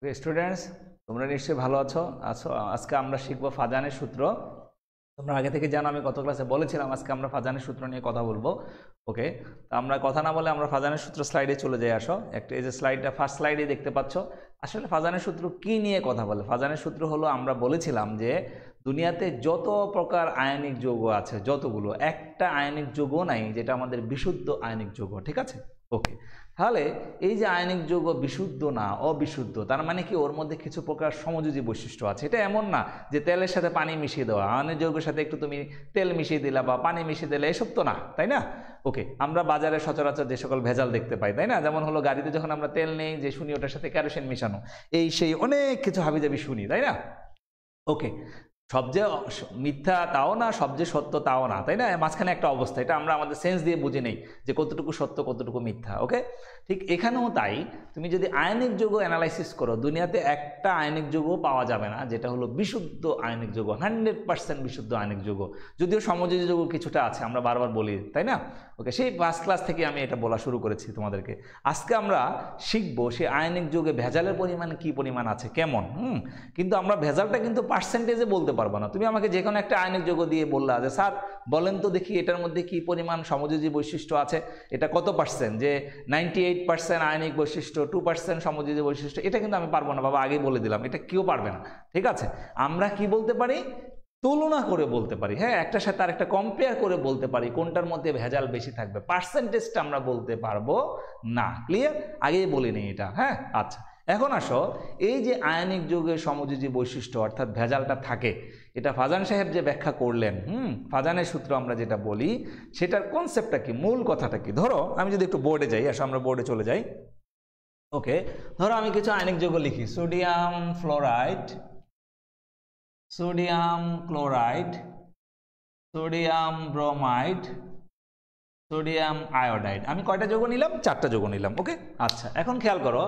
Students, তোমরা নিশ্চয়ই ভালো আছো। আজকে আমরা শিখবো ফাজানের সূত্র। তোমরা আগে থেকে জানো, আমি গত ক্লাসে বলেছিলাম আজকে আমরা ফাজানের সূত্র নিয়ে কথা বলবো। ওকে, তো আমরা কথা না বলে আমরা ফাজানের সূত্র স্লাইডে চলে যাই। আসো, একটা এই যে স্লাইডটা ফার্স্ট স্লাইডে দেখতে পাচ্ছ। আসলে ফাজানের সূত্র কি নিয়ে কথা বলে? ফাজানের সূত্র হলো, আমরা বলেছিলাম যে দুনিয়াতে যত প্রকার আয়নিক যৌগ আছে, যতগুলো, একটা আয়নিক যৌগ নাই যেটা আমাদের বিশুদ্ধ আয়নিক যৌগ। ঠিক আছে, ওকে। তাহলে এই যে আয়নিক যৌগ বিশুদ্ধ না, অবিশুদ্ধ, তার মানে কি ওর মধ্যে কিছু প্রকার সমযোজী বৈশিষ্ট্য আছে। এটা এমন না যে তেলের সাথে পানি মিশিয়ে দেওয়া, আয়নিক যৌগের সাথে একটু তুমি তেল মিশিয়ে দিলা বা পানি মিশিয়ে দিলে, এসব তো না, তাই না? ওকে, আমরা বাজারে সচরাচর যে সকল ভেজাল দেখতে পাই, তাই না? যেমন হলো গাড়িতে যখন আমরা তেল নেই, যে শুনি ওটার সাথে কেরোসিন মিশানো, এই সেই অনেক কিছু হাবিজাবি শুনি, তাই না? ওকে, সব যে মিথ্যা তাও না, সব যে সত্য তাও না, তাই না? মাঝখানে একটা অবস্থা, এটা আমরা আমাদের সেন্স দিয়ে বুঝে নেই যে কতটুকু সত্য কতটুকু মিথ্যা। ওকে, ঠিক এখানেও তাই। তুমি যদি আয়নিক যৌগ অ্যানালাইসিস করো, দুনিয়াতে একটা আয়নিক যৌগ পাওয়া যাবে না যেটা হলো বিশুদ্ধ আয়নিক যৌগ, 100% বিশুদ্ধ আয়নিক যৌগ। যদিও সমযোজী যৌগ কিছুটা আছে, আমরা বারবার বলি, তাই না? ওকে, সেই ফার্স্ট ক্লাস থেকে আমি এটা বলা শুরু করেছি তোমাদেরকে। আজকে আমরা শিখবো সেই আয়নিক যৌগে ভেজালের পরিমাণ কি পরিমাণ আছে, কেমন। কিন্তু আমরা ভেজালটা কিন্তু পার্সেন্টেজে বলতে পারবো না। তুমি আমাকে যে কোনো একটা আয়নিক যৌগ দিয়ে বললা যে স্যার বলেন তো দেখি এটার মধ্যে কি পরিমাণ সমযোজী বৈশিষ্ট্য আছে, এটা কত পার্সেন্ট, যে 98% আয়নিক বৈশিষ্ট্য, 2% সমযোজী বৈশিষ্ট্য, এটা কিন্তু আমি পারবো না বাবা, আগেই বলে দিলাম, এটা কেউ পারবে না। ঠিক আছে, আমরা কি বলতে পারি? তুলনা করে বলতে পারি, হ্যাঁ, একটার সাথে আরেকটা কম্পেয়ার করে বলতে পারি কোনটার মধ্যে ভেজাল বেশি থাকবে। পার্সেন্টেজটা আমরা বলতে পারবো না। ক্লিয়ার? আগেই বলিনি এটা, হ্যাঁ। আচ্ছা, এখন আসো, এই যে আয়নিক যৌগের সমযোজী বৈশিষ্ট্য অর্থাৎ ভেজালটা থাকে, এটা ফাজান সাহেব যে ব্যাখ্যা করলেন, ফাজানের সূত্র আমরা যেটা বলি, সেটার কনসেপ্টটা কি, মূল কথাটা কি? ধরো আমি যদি একটু বোর্ডে যাই, আসো আমরা বোর্ডে চলে যাই। ওকে, ধরো আমি কিছু আয়নিক যৌগ লিখি, sodium fluoride, sodium chloride, sodium bromide, sodium iodide. আমি কয়টা যৌগ নিলাম? 4টা যৌগ নিলাম। ওকে, আচ্ছা, এখন খেয়াল করো,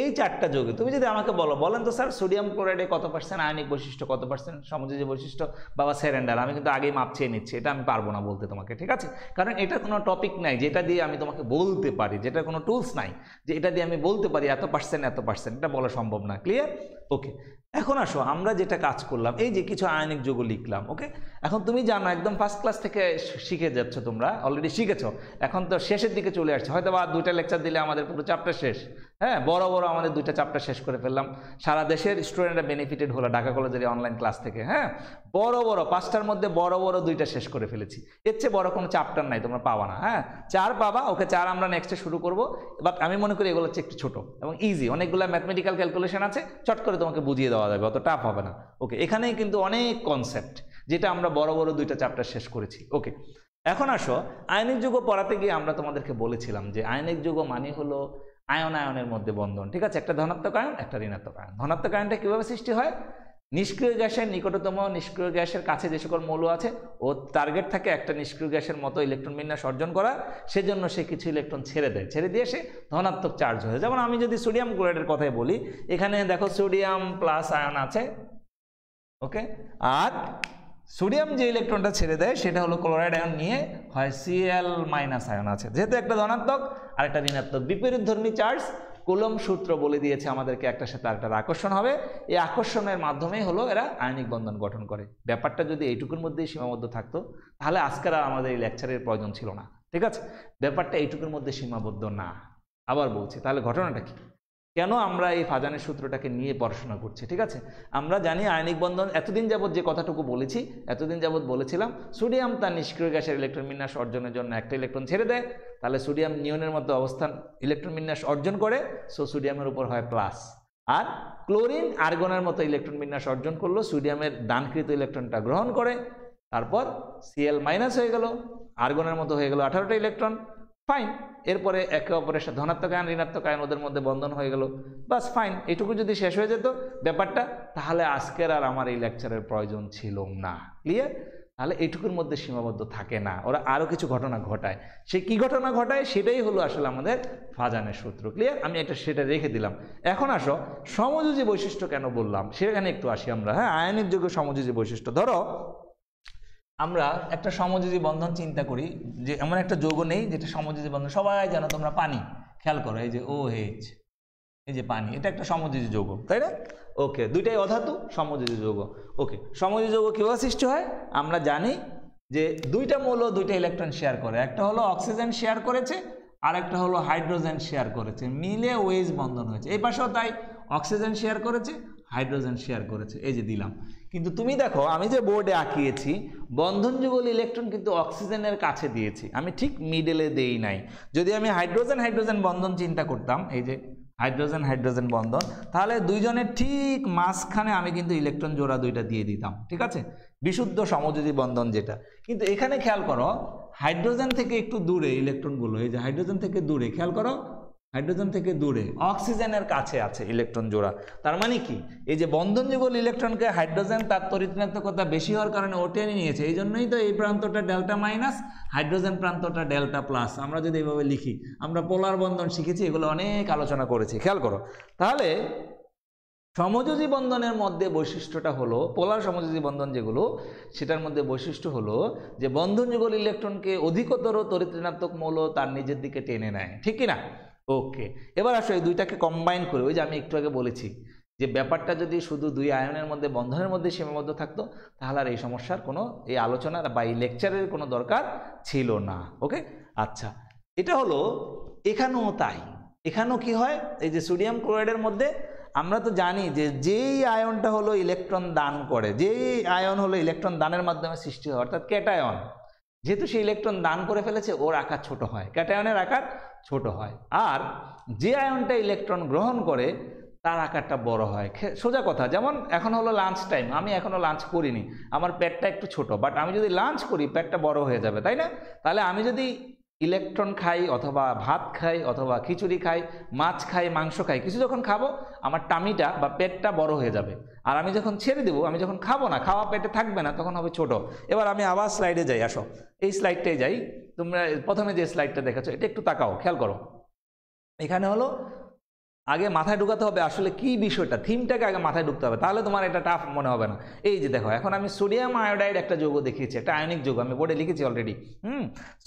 এই 4টা যৌগে তুমি যদি আমাকে বলেন তো স্যার সোডিয়াম ক্লোরাইডে কত পার্সেন্ট আয়নিক বৈশিষ্ট্য, কত পার্সেন্ট সমযোজী বৈশিষ্ট্য, বাবা স্যারেন্ডার, আমি কিন্তু আগেই মাপ চেয়ে নিচ্ছি, এটা আমি পারবো না বলতে তোমাকে। ঠিক আছে, কারণ এটা কোনো টপিক নাই যেটা দিয়ে আমি তোমাকে বলতে পারি, যেটা কোনো টুলস নাই যে এটা দিয়ে আমি বলতে পারি এত পার্সেন্ট এত পার্সেন্ট, এটা বলা সম্ভব না। ক্লিয়ার? ওকে, এখন আসো, আমরা যেটা কাজ করলাম, এই যে কিছু আয়নিক যৌগ লিখলাম। ওকে, এখন তুমি জানো একদম ফার্স্ট ক্লাস থেকে শিখে যাচ্ছ, তোমরা অলরেডি শিখেছো, এখন তো শেষের দিকে চলে আসছে, হয়তো বা 2টা লেকচার দিলে আমাদের পুরো চ্যাপ্টার শেষ। হ্যাঁ, বড় বড় আমাদের 2টা চ্যাপ্টার শেষ করে ফেললাম, সারা দেশের স্টুডেন্টরা বেনিফিটেড হলো ঢাকা কলেজের অনলাইন ক্লাস থেকে। হ্যাঁ, বড় বড় 5টার মধ্যে বড় বড় 2টা শেষ করে ফেলেছি, এর চেয়ে বড় কোনো চ্যাপ্টার নাই, তোমরা পাবা না। হ্যাঁ, 4 পাবা। ওকে, 4 আমরা নেক্সটে শুরু করবো, বাট আমি মনে করি এগুলো হচ্ছে একটু ছোট এবং ইজি, অনেকগুলো ম্যাথমেটিক্যাল ক্যালকুলেশন আছে, চট করে তোমাকে বুঝিয়ে দেওয়া যাবে, অত টাফ হবে না। ওকে, এখানেই কিন্তু অনেক কনসেপ্ট যেটা আমরা বড় বড় 2টা চ্যাপ্টার শেষ করেছি। ওকে, এখন আসো, আয়নিক যৌগ পড়াতে গিয়ে আমরা তোমাদেরকে বলেছিলাম যে আয়নিক যৌগ মানে হলো আয়ন আয়নের মধ্যে বন্ধন। ঠিক আছে, একটা ধনাত্মক আয়ন, একটা ঋণাত্মক আয়ন। ধনাত্মক আয়নটা কিভাবে সৃষ্টি হয়? নিষ্ক্রিয় গ্যাসের নিকটতম নিষ্ক্রিয় গ্যাসের কাছে যে সকল মৌল আছে, ও টার্গেট থাকে একটা নিষ্ক্রিয় গ্যাসের মতো ইলেকট্রন বিন্যাস অর্জন করা, সেজন্য সে কিছু ইলেকট্রন ছেড়ে দেয়, ছেড়ে দিয়ে সে ধনাত্মক চার্জ হয়ে। যেমন আমি যদি সোডিয়াম ক্লোরাইডের কথাই বলি, এখানে দেখো সোডিয়াম প্লাস আয়ন আছে। ওকে, আর সোডিয়াম যে ইলেকট্রনটা ছেড়ে দেয় সেটা হলো ক্লোরাইড আয়ন নিয়ে হয় Cl মাইনাস আয়ন আছে, যেহেতু একটা ধনাত্মক আর একটা ঋণাত্মক, বিপরীতধর্মী চার্জ। কুলম্ব সূত্র বলে দিয়েছে আমাদেরকে একটার সাথে আরেকটার আকর্ষণ হবে, এই আকর্ষণের মাধ্যমেই হলো এরা আয়নিক বন্ধন গঠন করে। ব্যাপারটা যদি এইটুকুর মধ্যেই সীমাবদ্ধ থাকতো তাহলে আজকের আর আমাদের এই লেকচারের প্রয়োজন ছিল না। ঠিক আছে, ব্যাপারটা এইটুকুর মধ্যে সীমাবদ্ধ না। আবার বলছি, তাহলে ঘটনাটা কি, কেন আমরা এই ফাজানের সূত্রটাকে নিয়ে পড়াশোনা করছি? ঠিক আছে, আমরা জানি আয়নিক বন্ধন, এতদিন যাবৎ যে কথাটুকু বলেছি, এতদিন যাবৎ বলেছিলাম সোডিয়াম তার নিষ্ক্রিয় গ্যাসের ইলেকট্রন বিন্যাস অর্জনের জন্য একটা ইলেকট্রন ছেড়ে দেয়, তাহলে সোডিয়াম নিয়নের মধ্যে অবস্থান ইলেকট্রন বিন্যাস অর্জন করে, সো সোডিয়ামের উপর হয় প্লাস। আর ক্লোরিন আর্গনের মতো ইলেকট্রন বিন্যাস অর্জন করলো, সোডিয়ামের দানকৃত ইলেকট্রনটা গ্রহণ করে, তারপর Cl মাইনাস হয়ে গেল, আর্গনের মতো হয়ে গেল 18টা ইলেকট্রন। ফাইন, এরপরে একে অপরের সাথে ধনাত্মক আয়ন ঋণাত্মক আয়ন ওদের মধ্যে বন্ধন হয়ে গেল, বাস ফাইন। এইটুকু যদি শেষ হয়ে যেত ব্যাপারটা, তাহলে আজকের আর আমার এই লেকচারের প্রয়োজন ছিল না। ক্লিয়ার? তাহলে এইটুকুর মধ্যে সীমাবদ্ধ থাকে না, ওরা আরও কিছু ঘটনা ঘটায়। সে কি ঘটনা ঘটায় সেটাই হলো আসলে আমাদের ফাজানের সূত্র। ক্লিয়ার? আমি সেটা রেখে দিলাম। এখন আসো, সমযোজী বৈশিষ্ট্য কেন বললাম সেখানে একটু আসি আমরা। হ্যাঁ, আয়নিক যৌগ সমযোজী বৈশিষ্ট্য। ধরো আমরা একটা সমযোজী বন্ধন চিন্তা করি, যে এমন একটা যৌগ নেই যেটা সমযোজী বন্ধন, সবাই জানো তোমরা, পানি। খেয়াল করো, এই যে OH, এই যে পানি, এটা একটা সমযোজী যৌগ, তাই না? ওকে, দুইটাই অধাতু, সমযোজী যৌগ। ওকে, সমযোজী যৌগ কিভাবে সৃষ্টি হয় আমরা জানি যে দুইটা মৌল দুইটা ইলেকট্রন শেয়ার করে, একটা হলো অক্সিজেন শেয়ার করেছে আর একটা হলো হাইড্রোজেন শেয়ার করেছে, মিলে ওয়েজ বন্ধন হয়েছে। এই পাশেও তাই, অক্সিজেন শেয়ার করেছে, হাইড্রোজেন শেয়ার করেছে, এই যে দিলাম। কিন্তু তুমি দেখো আমি যে বোর্ডে আঁকিয়েছি বন্ধন যুগল ইলেকট্রন কিন্তু অক্সিজেনের কাছে দিয়েছি, আমি ঠিক মিডলে দেই নাই। যদি আমি হাইড্রোজেন হাইড্রোজেন বন্ধন চিন্তা করতাম, এই যে হাইড্রোজেন হাইড্রোজেন বন্ধন, তাহলে দুইজনের ঠিক মাঝখানে আমি কিন্তু ইলেকট্রন জোড়া দুইটা দিয়ে দিতাম, ঠিক আছে, বিশুদ্ধ সমযোজী বন্ধন যেটা। কিন্তু এখানে খেয়াল করো হাইড্রোজেন থেকে একটু দূরে ইলেকট্রনগুলো, এই যে হাইড্রোজেন থেকে দূরে, খেয়াল করো হাইড্রোজেন থেকে দূরে অক্সিজেনের কাছে আছে ইলেকট্রন জোড়া। তার মানে কি, এই যে বন্ধন যুগল ইলেকট্রনকে হাইড্রোজেন তার তড়িৎ-ঋণাত্মকতা বেশি হওয়ার কারণে ও টেনে নিয়েছে, এই জন্যই তো এই প্রান্তটা ডেল্টা মাইনাস, হাইড্রোজেন প্রান্তটা ডেল্টা প্লাস। আমরা যদি এইভাবে লিখি, আমরা পোলার বন্ধন শিখেছি, এগুলো অনেক আলোচনা করেছি, খেয়াল করো। তাহলে সমযোজী বন্ধনের মধ্যে বৈশিষ্ট্যটা হলো, পোলার সমযোজী বন্ধন যেগুলো, সেটার মধ্যে বৈশিষ্ট্য হলো যে বন্ধন যুগল ইলেকট্রনকে অধিকতর তড়িৎ-ঋণাত্মক মৌল তার নিজের দিকে টেনে নেয়, ঠিক কি না? ওকে, এবার আসো এই দুইটাকে কম্বাইন করে, ওই যে আমি একটু আগে বলেছি যে ব্যাপারটা যদি শুধু দুই আয়নের মধ্যে বন্ধনের মধ্যে সীমাবদ্ধ থাকতো তাহলে আর এই সমস্যার কোনো, এই আলোচনার বা এই লেকচারের কোনো দরকার ছিল না। ওকে, আচ্ছা, এটা হলো এখানেও তাই। এখানেও কি হয়, এই যে সোডিয়াম ক্লোরাইডের মধ্যে আমরা তো জানি যে যেই আয়নটা হলো ইলেকট্রন দান করে, যেই আয়ন হলো ইলেকট্রন দানের মাধ্যমে সৃষ্টি হয়, অর্থাৎ ক্যাটায়ন, যেহেতু সে ইলেকট্রন দান করে ফেলেছে ওর আকার ছোট হয়, ক্যাটায়নের আকার ছোট হয়। আর যে আয়নটা ইলেকট্রন গ্রহণ করে তার আকারটা বড় হয়। সোজা কথা, যেমন এখন হলো লাঞ্চ টাইম, আমি এখনও লাঞ্চ করিনি, আমার পেটটা একটু ছোট, বাট আমি যদি লাঞ্চ করি পেটটা বড় হয়ে যাবে, তাই না? তাহলে আমি যদি ইলেকট্রন খাই অথবা ভাত খাই অথবা খিচুড়ি খাই, মাছ খাই, মাংস খাই, কিছু যখন খাবো আমার টামিটা বা পেটটা বড় হয়ে যাবে। আর আমি যখন ছেড়ে দেবো, আমি যখন খাবো না, খাওয়া পেটে থাকবে না, তখন হবে ছোট। এবার আমি আবার স্লাইডে যাই, আসো এই স্লাইডটাই যাই। তোমরা প্রথমে যে স্লাইডটা দেখেছো এটা একটু তাকাও, খেয়াল করো। এখানে হলো আগে মাথায় ঢুকাতে হবে আসলে কি বিষয়টা, থিমটাকে আগে মাথায় ঢুকতে হবে, তাহলে তোমার এটা টাফ মনে হবে না। এই যে দেখো, এখন আমি সোডিয়াম আয়োডাইড একটা যৌগ দেখিয়েছি, একটা আয়নিক যৌগ, আমি বোর্ডে লিখেছি অলরেডি।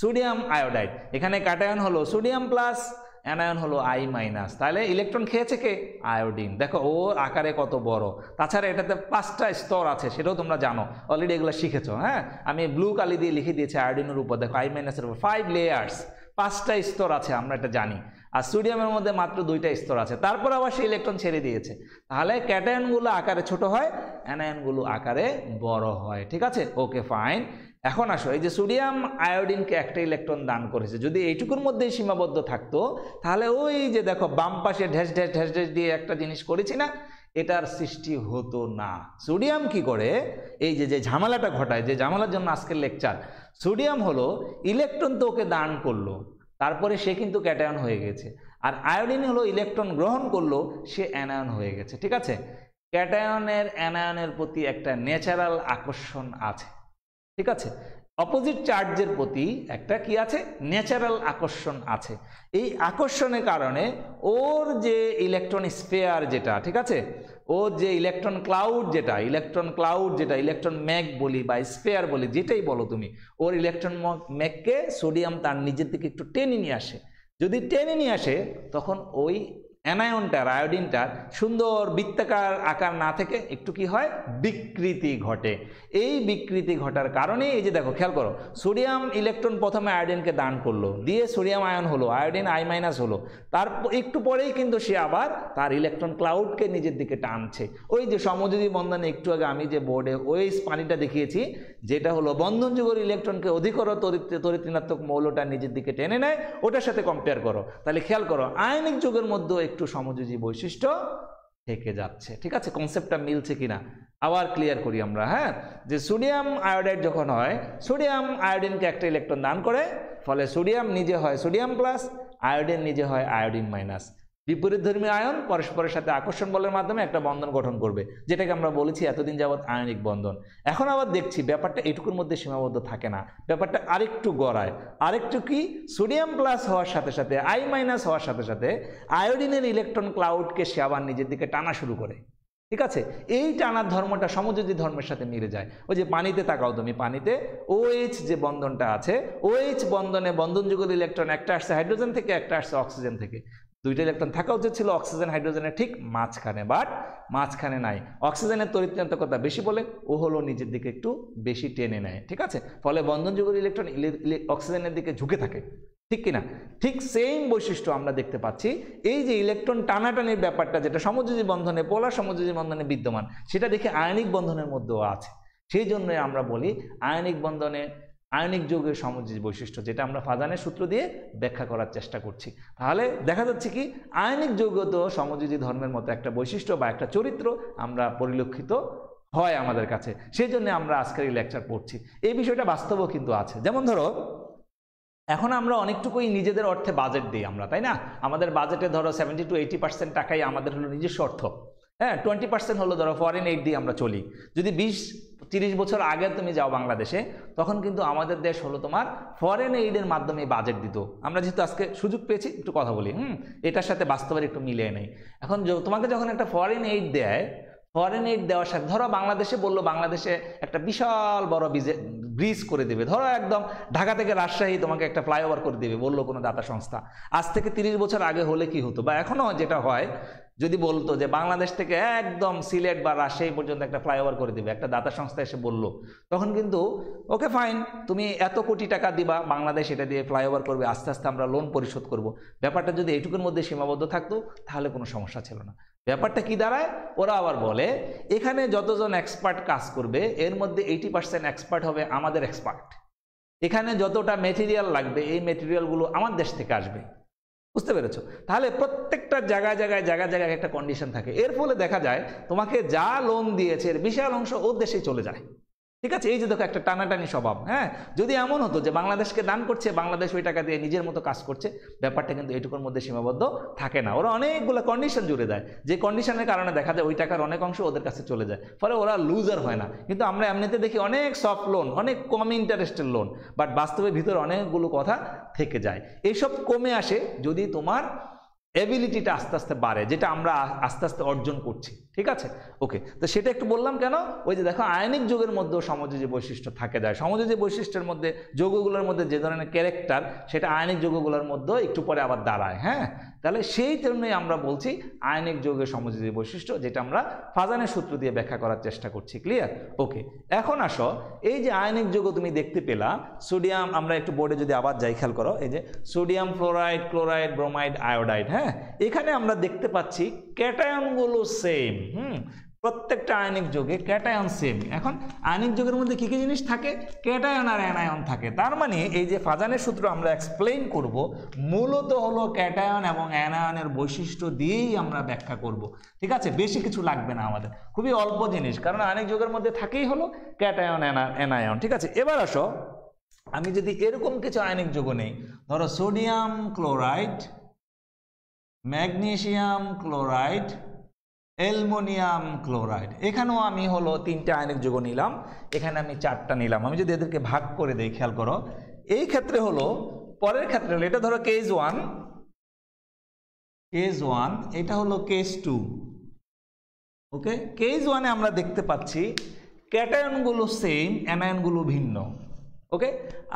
সোডিয়াম আয়োডাইড, এখানে ক্যাটায়ন হলো সোডিয়াম প্লাস, অ্যানায়ন হলো আই মাইনাস, তাহলে ইলেকট্রন খেয়েছে কে? আয়োডিন। দেখো ও আকারে কত বড়, তাছাড়া এটাতে 5টা স্তর আছে, সেটাও তোমরা জানো, অলরেডি এগুলো শিখেছো। হ্যাঁ, আমি ব্লু কালি দিয়ে লিখে দিয়েছি আয়োডিনের উপর, দেখো আই মাইনাসের উপর 5 লেয়ার্স, 5টা স্তর আছে, আমরা এটা জানি। আর সোডিয়ামের মধ্যে মাত্র 2টা স্তর আছে, তারপর আবার সে ইলেকট্রন ছেড়ে দিয়েছে, তাহলে ক্যাটায়নগুলো আকারে ছোট হয়, অ্যানায়নগুলো আকারে বড় হয়, ঠিক আছে? ওকে, ফাইন। এখন আসো, এই যে সোডিয়াম আয়োডিনকে একটা ইলেকট্রন দান করেছে, যদি এইটুকুর মধ্যেই সীমাবদ্ধ থাকতো তাহলে ওই যে দেখো বাম পাশে ঢেস ঢেস ঢেস ঢেস দিয়ে একটা জিনিস করেছি না, এটার সৃষ্টি হতো না। সোডিয়াম কি করে, এই যে ঝামেলাটা ঘটায়, যে ঝামেলার জন্য আজকের লেকচার, সোডিয়াম হলো ইলেকট্রন তো ওকে দান করলো, তারপরে সে কিন্তু ক্যাটায়ন হয়ে গেছে, আর আয়োডিন হলো ইলেকট্রন গ্রহণ করলো, সে অ্যানায়ন হয়ে গেছে, ঠিক আছে? ক্যাটায়নের অ্যানায়নের প্রতি একটা ন্যাচারাল আকর্ষণ আছে, ঠিক আছে? অপোজিট চার্জের প্রতি একটা কি আছে? ন্যাচারাল আকর্ষণ আছে। এই আকর্ষণের কারণে ওর যে ইলেকট্রন স্ফিয়ার যেটা, ঠিক আছে, ওর যে ইলেকট্রন ক্লাউড যেটা, ইলেকট্রন ম্যাগ বলি বা স্ফিয়ার বলি, যেটাই বলো তুমি, ওর ইলেকট্রন ম্যাগকে সোডিয়াম তার নিজের দিকে একটু টেনে নিয়ে আসে। যদি টেনে নিয়ে আসে তখন ওই অ্যানায়নটার, আয়োডিনটার সুন্দর বৃত্তাকার আকার না থেকে একটু কি হয়? বিকৃতি ঘটে। এই বিকৃতি ঘটার কারণে এই যে দেখো, খেয়াল করো, সোডিয়াম ইলেকট্রন প্রথমে আয়োডিনকে দান করলো, দিয়ে সোডিয়াম আয়ন হলো, আয়োডিন আই মাইনাস হলো, তার একটু পরেই কিন্তু সে আবার তার ইলেকট্রন ক্লাউডকে নিজের দিকে টানছে। ওই যে সমযোজী বন্ধনে একটু আগে আমি যে বোর্ডে ওই পানিটা দেখিয়েছি, যেটা হলো বন্ধন যুগের ইলেকট্রনকে অধিকতর তড়িৎ-ঋণাত্মক মৌলটা নিজের দিকে টেনে নেয়, ওটার সাথে কম্পেয়ার করো, তাহলে খেয়াল করো আয়নিক যুগের মধ্যে একটু সমযোজী বৈশিষ্ট্য থেকে যাচ্ছে, ঠিক আছে? কনসেপ্টটা মিলছে কিনা আবার ক্লিয়ার করি আমরা। হ্যাঁ, যে সোডিয়াম আয়োডাইড যখন হয়, সোডিয়াম আয়োডিনকে একটা ইলেকট্রন দান করে, ফলে সোডিয়াম নিজে হয় সোডিয়াম প্লাস, আয়োডিন নিজে হয় আয়োডিন মাইনাস। বিপরীতধর্মী আয়ন পরস্পরের সাথে আকর্ষণ বলের মাধ্যমে একটা বন্ধন গঠন করবে, যেটাকে আমরা বলেছি এতদিন যাবৎ আয়নিক বন্ধন। এখন আবার দেখছি ব্যাপারটা এটুকুর মধ্যে সীমাবদ্ধ থাকে না, ব্যাপারটা আরেকটু গড়ায়। আরেকটু কি, সোডিয়াম প্লাস হওয়ার সাথে সাথে, আই মাইনাস হওয়ার সাথে সাথে আয়োডিনের ইলেকট্রন ক্লাউডকে সে আবার নিজের দিকে টানা শুরু করে, ঠিক আছে? এই টানার ধর্মটা সমযোজী ধর্মের সাথে মিলে যায়। ওই যে পানিতে তাকাও তুমি, পানিতে OH যে বন্ধনটা আছে, OH বন্ধনে বন্ধন যুগল ইলেকট্রন একটা আসছে হাইড্রোজেন থেকে, একটা আসছে অক্সিজেন থেকে, দুইটা ইলেকট্রন থাকা উচিত ছিল অক্সিজেন হাইড্রোজেনের ঠিক মাঝখানে, বাট মাঝখানে নাই। অক্সিজেনের তড়িৎচঞ্চকতা বেশি বলে ও হলো নিজের দিকে একটু বেশি টেনে নেয়, ঠিক আছে। ফলে বন্ধনযুগের ইলেকট্রন অক্সিজেনের দিকে ঝুঁকে থাকে, ঠিক কিনা? ঠিক সেম বৈশিষ্ট্য আমরা দেখতে পাচ্ছি এই যে ইলেকট্রন টানাটানির ব্যাপারটা যেটা সমযোজী বন্ধনে, পোলার সমযোজী বন্ধনে বিদ্যমান, সেটা দেখে আয়নিক বন্ধনের মধ্যেও আছে। সেই জন্য আমরা বলি আয়নিক বন্ধনে আয়নিক যৌগের সমযোজী বৈশিষ্ট্য, যেটা আমরা ফাজানের সূত্র দিয়ে ব্যাখ্যা করার চেষ্টা করছি। তাহলে দেখা যাচ্ছে কি আয়নিক যৌগ তো সমযোজী ধর্মের মতো একটা বৈশিষ্ট্য বা একটা চরিত্র আমরা পরিলক্ষিত হয় আমাদের কাছে, সেই জন্য আমরা আজকের এই লেকচার পড়ছি। এই বিষয়টা বাস্তবও কিন্তু আছে। যেমন ধরো এখন আমরা অনেকটুকুই নিজেদের অর্থে বাজেট দিই আমরা, তাই না? আমাদের বাজেটে ধরো 70 to 80% টাকাই আমাদের হলো নিজস্ব অর্থ, হ্যাঁ, 20% হলো ধরো ফরেন এইড দিয়ে আমরা চলি। যদি 20-30 বছর আগে তুমি যাও বাংলাদেশে, তখন কিন্তু আমাদের দেশ হলো তোমার ফরেন এইডের মাধ্যমে বাজেট দিত। আমরা যেহেতু আজকে সুযোগ পেয়েছি একটু কথা বলি, এটার সাথে বাস্তবের একটু মিলিয়ে নেই। এখন তোমাকে যখন একটা ফরেন এইড দেয়, ফরেন এইড দেওয়ার সাথে ধরো বাংলাদেশে বললো বাংলাদেশে একটা বিশাল বড় ব্রিজ করে দেবে, ধরো একদম ঢাকা থেকে রাজশাহী তোমাকে একটা ফ্লাইওভার করে দেবে বললো কোনো দাতা সংস্থা। আজ থেকে 30 বছর আগে হলে কি হতো, বা এখনও যেটা হয়, যদি বলতো যে বাংলাদেশ থেকে একদম সিলেট বা রাজশাহী পর্যন্ত একটা ফ্লাইওভার করে দিবে, একটা দাতা সংস্থা এসে বললো, তখন কিন্তু ওকে ফাইন, তুমি এত কোটি টাকা দিবা, বাংলাদেশ এটা দিয়ে ফ্লাইওভার করবে, আস্তে আস্তে আমরা লোন পরিশোধ করব। ব্যাপারটা যদি এইটুকুর মধ্যে সীমাবদ্ধ থাকতো তাহলে কোনো সমস্যা ছিল না। ব্যাপারটা কি দাঁড়ায়, ওরা আবার বলে এখানে যতজন এক্সপার্ট কাজ করবে এর মধ্যে 80% এক্সপার্ট হবে আমাদের এক্সপার্ট। এখানে যতটা মেটেরিয়াল লাগবে এই মেটেরিয়ালগুলো আমার দেশ থেকে আসবে। বুঝতে পেরেছো? তাহলে প্রত্যেকটা জায়গায় একটা কন্ডিশন থাকে। এর ফলে দেখা যায় তোমাকে যা লোন দিয়েছে এর বিশাল অংশ ওর দেশেই চলে যায়, ঠিক আছে। এই যে দেখো একটা টানাটানি স্বভাব। হ্যাঁ, যদি এমন হতো যে বাংলাদেশকে দান করছে, বাংলাদেশ ওই টাকা দিয়ে নিজের মতো কাজ করছে, ব্যাপারটা কিন্তু এইটুকুর মধ্যে সীমাবদ্ধ থাকে না। ওরা অনেকগুলো কন্ডিশন জুড়ে দেয়, যে কন্ডিশনের কারণে দেখা যায় ওই টাকার অনেক অংশ ওদের কাছে চলে যায়, ফলে ওরা লুজার হয় না। কিন্তু আমরা এমনিতে দেখি অনেক সফট লোন, অনেক কম ইন্টারেস্টের লোন, বাট বাস্তবের ভিতরে অনেকগুলো কথা থেকে যায়। এইসব কমে আসে যদি তোমার এবিলিটিটা আস্তে আস্তে বাড়ে, যেটা আমরা আস্তে আস্তে অর্জন করছি, ঠিক আছে। ওকে, তো সেটা একটু বললাম কেন, ওই যে দেখো আয়নিক যৌগের মধ্যেও সমযোজী বৈশিষ্ট্য থাকে যায়। সমযোজী বৈশিষ্ট্যের মধ্যে যৌগগুলোর মধ্যে যে ধরনের ক্যারেক্টার, সেটা আয়নিক যৌগগুলোর মধ্যেও একটু পরে আবার দাঁড়ায়। হ্যাঁ, তাহলে সেই জন্যই আমরা বলছি আয়নিক যৌগের সমযোজী বৈশিষ্ট্য, যেটা আমরা ফাজানের সূত্র দিয়ে ব্যাখ্যা করার চেষ্টা করছি। ক্লিয়ার? ওকে, এখন আসো এই যে আয়নিক যৌগ তুমি দেখতে পেলা সোডিয়াম, আমরা একটু বোর্ডে যদি আবার যাই খেয়াল করো, এই যে sodium fluoride, chloride, bromide, iodide. হ্যাঁ, এখানে আমরা দেখতে পাচ্ছি ক্যাটায়নগুলো সেম। প্রত্যেকটা আয়নিক যৌগে ক্যাটায়ন সেম। এখন আয়নিক যৌগের মধ্যে কি কি জিনিস থাকে? ক্যাটায়ন আর অ্যানায়ন থাকে। তার মানে এই যে ফাজানের সূত্র আমরা এক্সপ্লেইন করব, মূলত হলো ক্যাটায়ন এবং অ্যানায়নের বৈশিষ্ট্য দিয়েই আমরা ব্যাখ্যা করব, ঠিক আছে। বেশি কিছু লাগবে না আমাদের, খুবই অল্প জিনিস, কারণ আয়নিক যৌগের মধ্যে থাকেই হলো ক্যাটায়ন অ্যানায়ন, ঠিক আছে। এবার আসো, আমি যদি এরকম কিছু আয়নিক যৌগ নেই, ধরো sodium chloride, magnesium chloride, aluminium chloride, এখানেও আমি হলো 3টে আয়নিক যৌগ নিলাম, এখানে আমি 4টা নিলাম। আমি যদি এদেরকে ভাগ করে দেই, খেয়াল করো, এই ক্ষেত্রে হলো, পরের ক্ষেত্রে হলো, এটা ধরো কেস 1, এটা হলো কেস 2। ওকে, কেস 1-এ আমরা দেখতে পাচ্ছি ক্যাটায়নগুলো সেম, অ্যানায়নগুলো ভিন্ন। ওকে,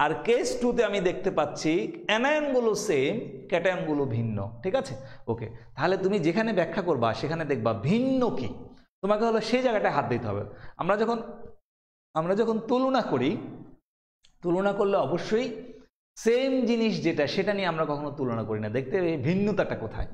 আর কেস 2-তে আমি দেখতে পাচ্ছি অ্যানায়নগুলো সেম, ক্যাটায়নগুলো ভিন্ন, ঠিক আছে। ওকে, তাহলে তুমি যেখানে ব্যাখ্যা করবা সেখানে দেখবা ভিন্ন কি, তোমাকে হলো সেই জায়গাটায় হাত দিতে হবে। আমরা যখন তুলনা করি, তুলনা করলে অবশ্যই সেম জিনিস যেটা সেটা নিয়ে আমরা কখনো তুলনা করি না, দেখতে এই ভিন্নতাটা কোথায়।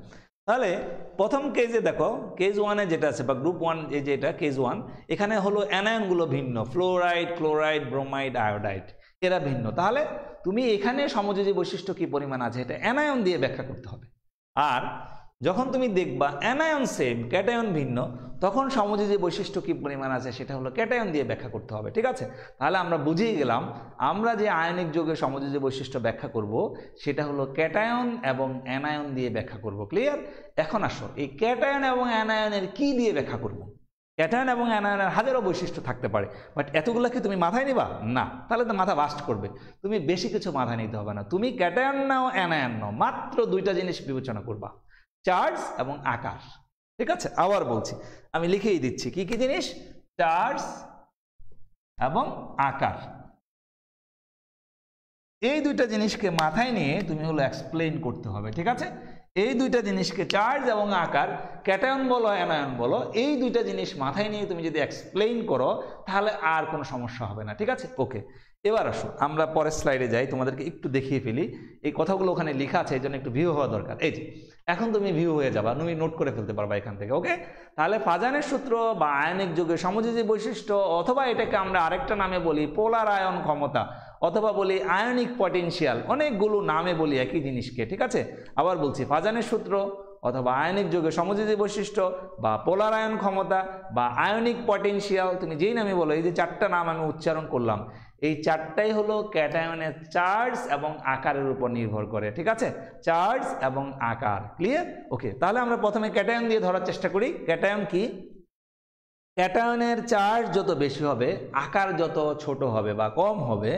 তাহলে প্রথম কেজে দেখো, কেজ 1-এ যেটা আছে বা গ্রুপ 1 এই যে এটা কেজ 1, এখানে হলো অ্যানায়নগুলো ভিন্ন, ফ্লোরাইড, ক্লোরাইড, ব্রোমাইড, আয়োডাইড, এরা ভিন্ন। তাহলে তুমি এখানে সমযোজী বৈশিষ্ট্য কি পরিমাণ আছে এটা অ্যানায়ন দিয়ে ব্যাখ্যা করতে হবে। আর যখন তুমি দেখবা অ্যানায়ন সেম, ক্যাটায়ন ভিন্ন, তখন সমযোজী বৈশিষ্ট্য কি পরিমাণ আছে সেটা হলো ক্যাটায়ন দিয়ে ব্যাখ্যা করতে হবে, ঠিক আছে। তাহলে আমরা বুঝিয়ে গেলাম আমরা যে আয়নিক যৌগের সমযোজী বৈশিষ্ট্য ব্যাখ্যা করব সেটা হলো ক্যাটায়ন এবং অ্যানায়ন দিয়ে ব্যাখ্যা করব। ক্লিয়ার? এখন আসো, এই ক্যাটায়ন এবং অ্যানায়নের কি দিয়ে ব্যাখ্যা করব? ক্যাটায়ন এবং অ্যানায়নের হাজারো বৈশিষ্ট্য থাকতে পারে, বাট এতগুলো কি তুমি মাথায় নিবা? না, তাহলে তো মাথা বাস্ট করবে। তুমি বেশি কিছু মাথায় নিতে হবে না, তুমি ক্যাটায়ন নাও অ্যানায়ন নাও, মাত্র 2টা জিনিস বিবেচনা করবা, চার্জ এবং আকার, ঠিক আছে। আবার বলছি, আমি লিখেই দিচ্ছি কি কি জিনিস, চার্জ এবং আকার। এই 2টা জিনিসকে মাথায় নিয়ে তুমি হলো এক্সপ্লেইন করতে হবে, ঠিক আছে। এই দুইটা জিনিসকে চার্জ এবং আকার, ক্যাটায়ন বলো অ্যানায়ন বলো, এই দুইটা জিনিস মাথায় নিয়ে তুমি যদি এক্সপ্লেইন করো তাহলে আর কোনো সমস্যা হবে না, ঠিক আছে? ওকে, এবার আসো আমরা পরের স্লাইডে যাই, তোমাদেরকে একটু দেখিয়ে ফেলি। এই কথাগুলো ওখানে লেখা আছে, এই জন্য একটু ভিউ হওয়া দরকার। এই যে এখন তুমি ভিউ হয়ে যাবা, তুমি নোট করে ফেলতে পারবা এখান থেকে। ওকে, তাহলে ফাজানের সূত্র বা আয়নিক যৌগের সমযোজী বৈশিষ্ট্য, অথবা এটাকে আমরা আরেকটা নামে বলি পোলার আয়ন ক্ষমতা, অথবা বলি আয়নিক পটেনশিয়াল, অনেকগুলো নামে বলি একই জিনিসকে, ঠিক আছে? আবার বলছি, ফাজানের সূত্র অথবা আয়নিক যৌগের সমযোজী বৈশিষ্ট্য বা পোলার আয়ন ক্ষমতা বা আয়নিক পটেনশিয়াল, তুমি যেই নামে বলো, এই যে চারটা নাম আমি উচ্চারণ করলাম, এই চারটাই হলো ক্যাটায়নের চার্জ এবং আকারের উপর নির্ভর করে, ঠিক আছে? চার্জ এবং আকার, ক্লিয়ার? ওকে, তাহলে আমরা প্রথমে ক্যাটায়ন দিয়ে ধরার চেষ্টা করি। ক্যাটায়ন কি? ক্যাটায়নের চার্জ যত বেশি হবে, আকার যত ছোট হবে বা কম হবে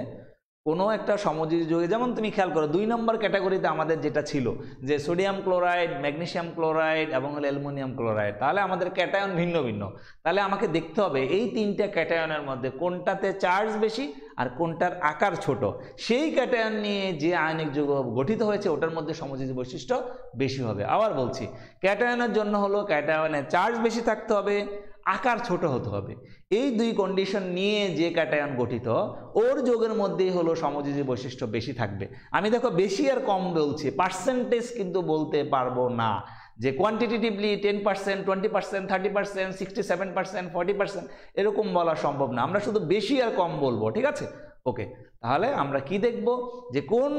কোনো একটা সমযোজী যৌগে, যেমন তুমি খেয়াল করো 2 নম্বর ক্যাটাগরিতে আমাদের যেটা ছিল যে সোডিয়াম ক্লোরাইড, ম্যাগনেসিয়াম ক্লোরাইড এবং হলো অ্যালুমিনিয়াম ক্লোরাইড, তাহলে আমাদের ক্যাটায়ন ভিন্ন ভিন্ন। তাহলে আমাকে দেখতে হবে এই তিনটা ক্যাটায়নের মধ্যে কোনটাতে চার্জ বেশি আর কোনটার আকার ছোট। সেই ক্যাটায়ন নিয়ে যে আয়নিক যৌগ গঠিত হয়েছে ওটার মধ্যে সমযোজী বৈশিষ্ট্য বেশি হবে। আবার বলছি, ক্যাটায়নের জন্য হলো ক্যাটায়নের চার্জ বেশি থাকতে হবে, আকার ছোট হতে হবে। এই দুই কন্ডিশন নিয়ে যে ক্যাটায়ন গঠিত ওর যৌগের মধ্যেই হলো সমযোজী বৈশিষ্ট্য বেশি থাকবে। আমি দেখো বেশি আর কম বলছি, পার্সেন্টেজ কিন্তু বলতে পারবো না যে কোয়ান্টিটেটিভলি 10%, 20%, 30%, 67%, 40% এরকম বলা সম্ভব না। আমরা শুধু বেশি আর কম বলবো, ঠিক আছে? ওকে, তাহলে আমরা কি দেখব যে কোন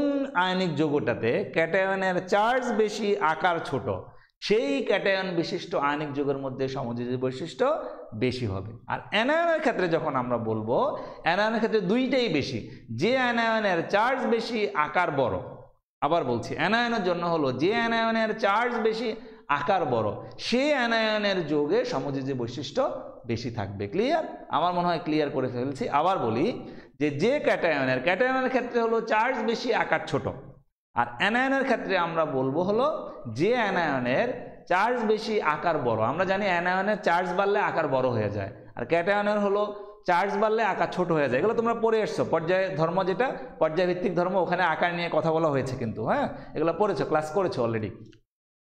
আয়নিক যৌগটাতে ক্যাটায়নের চার্জ বেশি, আকার ছোট, সেই ক্যাটায়ন বিশিষ্ট আয়নিক যৌগের মধ্যে সমযোজী বৈশিষ্ট্য বেশি হবে। আর অ্যানায়নের ক্ষেত্রে যখন আমরা বলবো, অ্যানায়নের ক্ষেত্রে দুইটাই বেশি, যে অ্যানায়নের চার্জ বেশি, আকার বড়। আবার বলছি, অ্যানায়নের জন্য হলো যে অ্যানায়নের চার্জ বেশি, আকার বড়, সেই অ্যানায়নের যৌগে সমযোজী বৈশিষ্ট্য বেশি থাকবে। ক্লিয়ার? আমার মনে হয় ক্লিয়ার করে ফেলছি। আবার বলি যে ক্যাটায়নের ক্ষেত্রে হলো চার্জ বেশি, আকার ছোট। আর অ্যানায়নের ক্ষেত্রে আমরা বলবো হলো যে অ্যানায়নের চার্জ বেশি, আকার বড়। আমরা জানি অ্যানায়নের চার্জ বাড়লে আকার বড় হয়ে যায়, আর ক্যাটায়নের হলো চার্জ বাড়লে আকার ছোট হয়ে যায়। এগুলো তোমরা পড়ে এসছো, পর্যায় ধর্ম, যেটা পর্যায়ভিত্তিক ধর্ম, ওখানে আকার নিয়ে কথা বলা হয়েছে কিন্তু, হ্যাঁ, এগুলো পড়েছো, ক্লাস করেছো অলরেডি।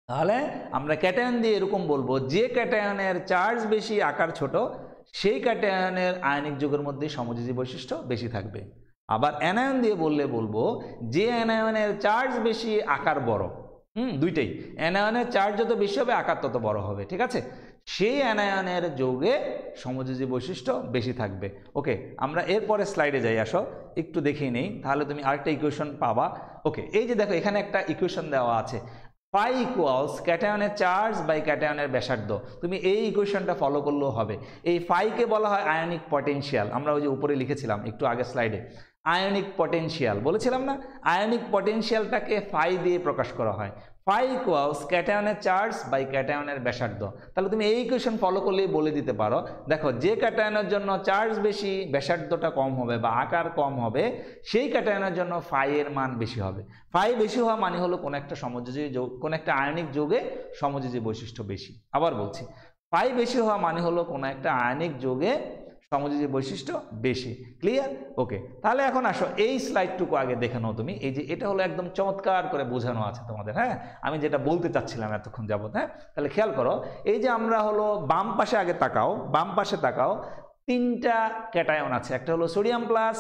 তাহলে আমরা ক্যাটায়ন দিয়ে এরকম বলবো, যে ক্যাটায়নের চার্জ বেশি, আকার ছোট, সেই ক্যাটায়নের আয়নিক যৌগের মধ্যে সমযোজী বৈশিষ্ট্য বেশি থাকবে। আবার অ্যানায়ন দিয়ে বলবো যে অ্যানায়নের চার্জ বেশি, আকার বড়। দুইটাই, অ্যানায়নের চার্জ যত বেশি হবে আকার তত বড় হবে, ঠিক আছে? সেই অ্যানায়নের যৌগে সমযোজী বৈশিষ্ট্য বেশি থাকবে। ওকে, আমরা এরপরে স্লাইডে যাই, আসো একটু দেখিয়ে নেই, তাহলে তুমি আরেকটা ইকুয়েশন পাবা। ওকে, এই যে দেখো এখানে একটা ইকুয়েশন দেওয়া আছে, ফাই ইকুয়ালস ক্যাটায়নের চার্জ বাই ক্যাটায়নের ব্যাসার্ধ। তুমি এই ইকুয়েশনটা ফলো করলেও হবে। এই ফাইকে বলা হয় আয়নিক পটেনশিয়াল। আমরা ওই যে উপরে লিখেছিলাম একটু আগে স্লাইডে, আয়নিক পটেনশিয়াল বলেছিলাম না? আয়নিক পটেনশিয়ালটাকে ফাই দিয়ে প্রকাশ করা হয়। ফাই ইকুয়ালস ক্যাটায়নের চার্জ বাই ক্যাটায়নের ব্যাসার্ধ। তাহলে তুমি এই ইকুয়েশন ফলো করলেই বলে দিতে পারো, দেখো যে ক্যাটায়নের জন্য চার্জ বেশি, ব্যাসার্ধটা কম হবে বা আকার কম হবে, সেই ক্যাটায়নের জন্য ফাই এর মান বেশি হবে। ফাই বেশি হওয়া মানে হলো কোন একটা সমযোজী যৌগ, কোন একটা আয়নিক যৌগে সমযোজী বৈশিষ্ট্য বেশি। আবার বলছি, ফাই বেশি হওয়া মানে হলো কোন একটা আয়নিক যৌগে সমযোজী বৈশিষ্ট্য বেশি। ক্লিয়ার? ওকে, তাহলে এখন আসো এই স্লাইডটুকু আগে দেখে নাও তুমি। এই যে এটা হলো একদম চমৎকার করে বোঝানো আছে তোমাদের, হ্যাঁ, আমি যেটা বলতে চাচ্ছিলাম এতক্ষণ যাবত। হ্যাঁ, তাহলে খেয়াল করো, এই যে আমরা হলো বাম পাশে আগে তাকাও, বাম পাশে তাকাও, তিনটা ক্যাটায়ন আছে, একটা হলো সোডিয়াম প্লাস,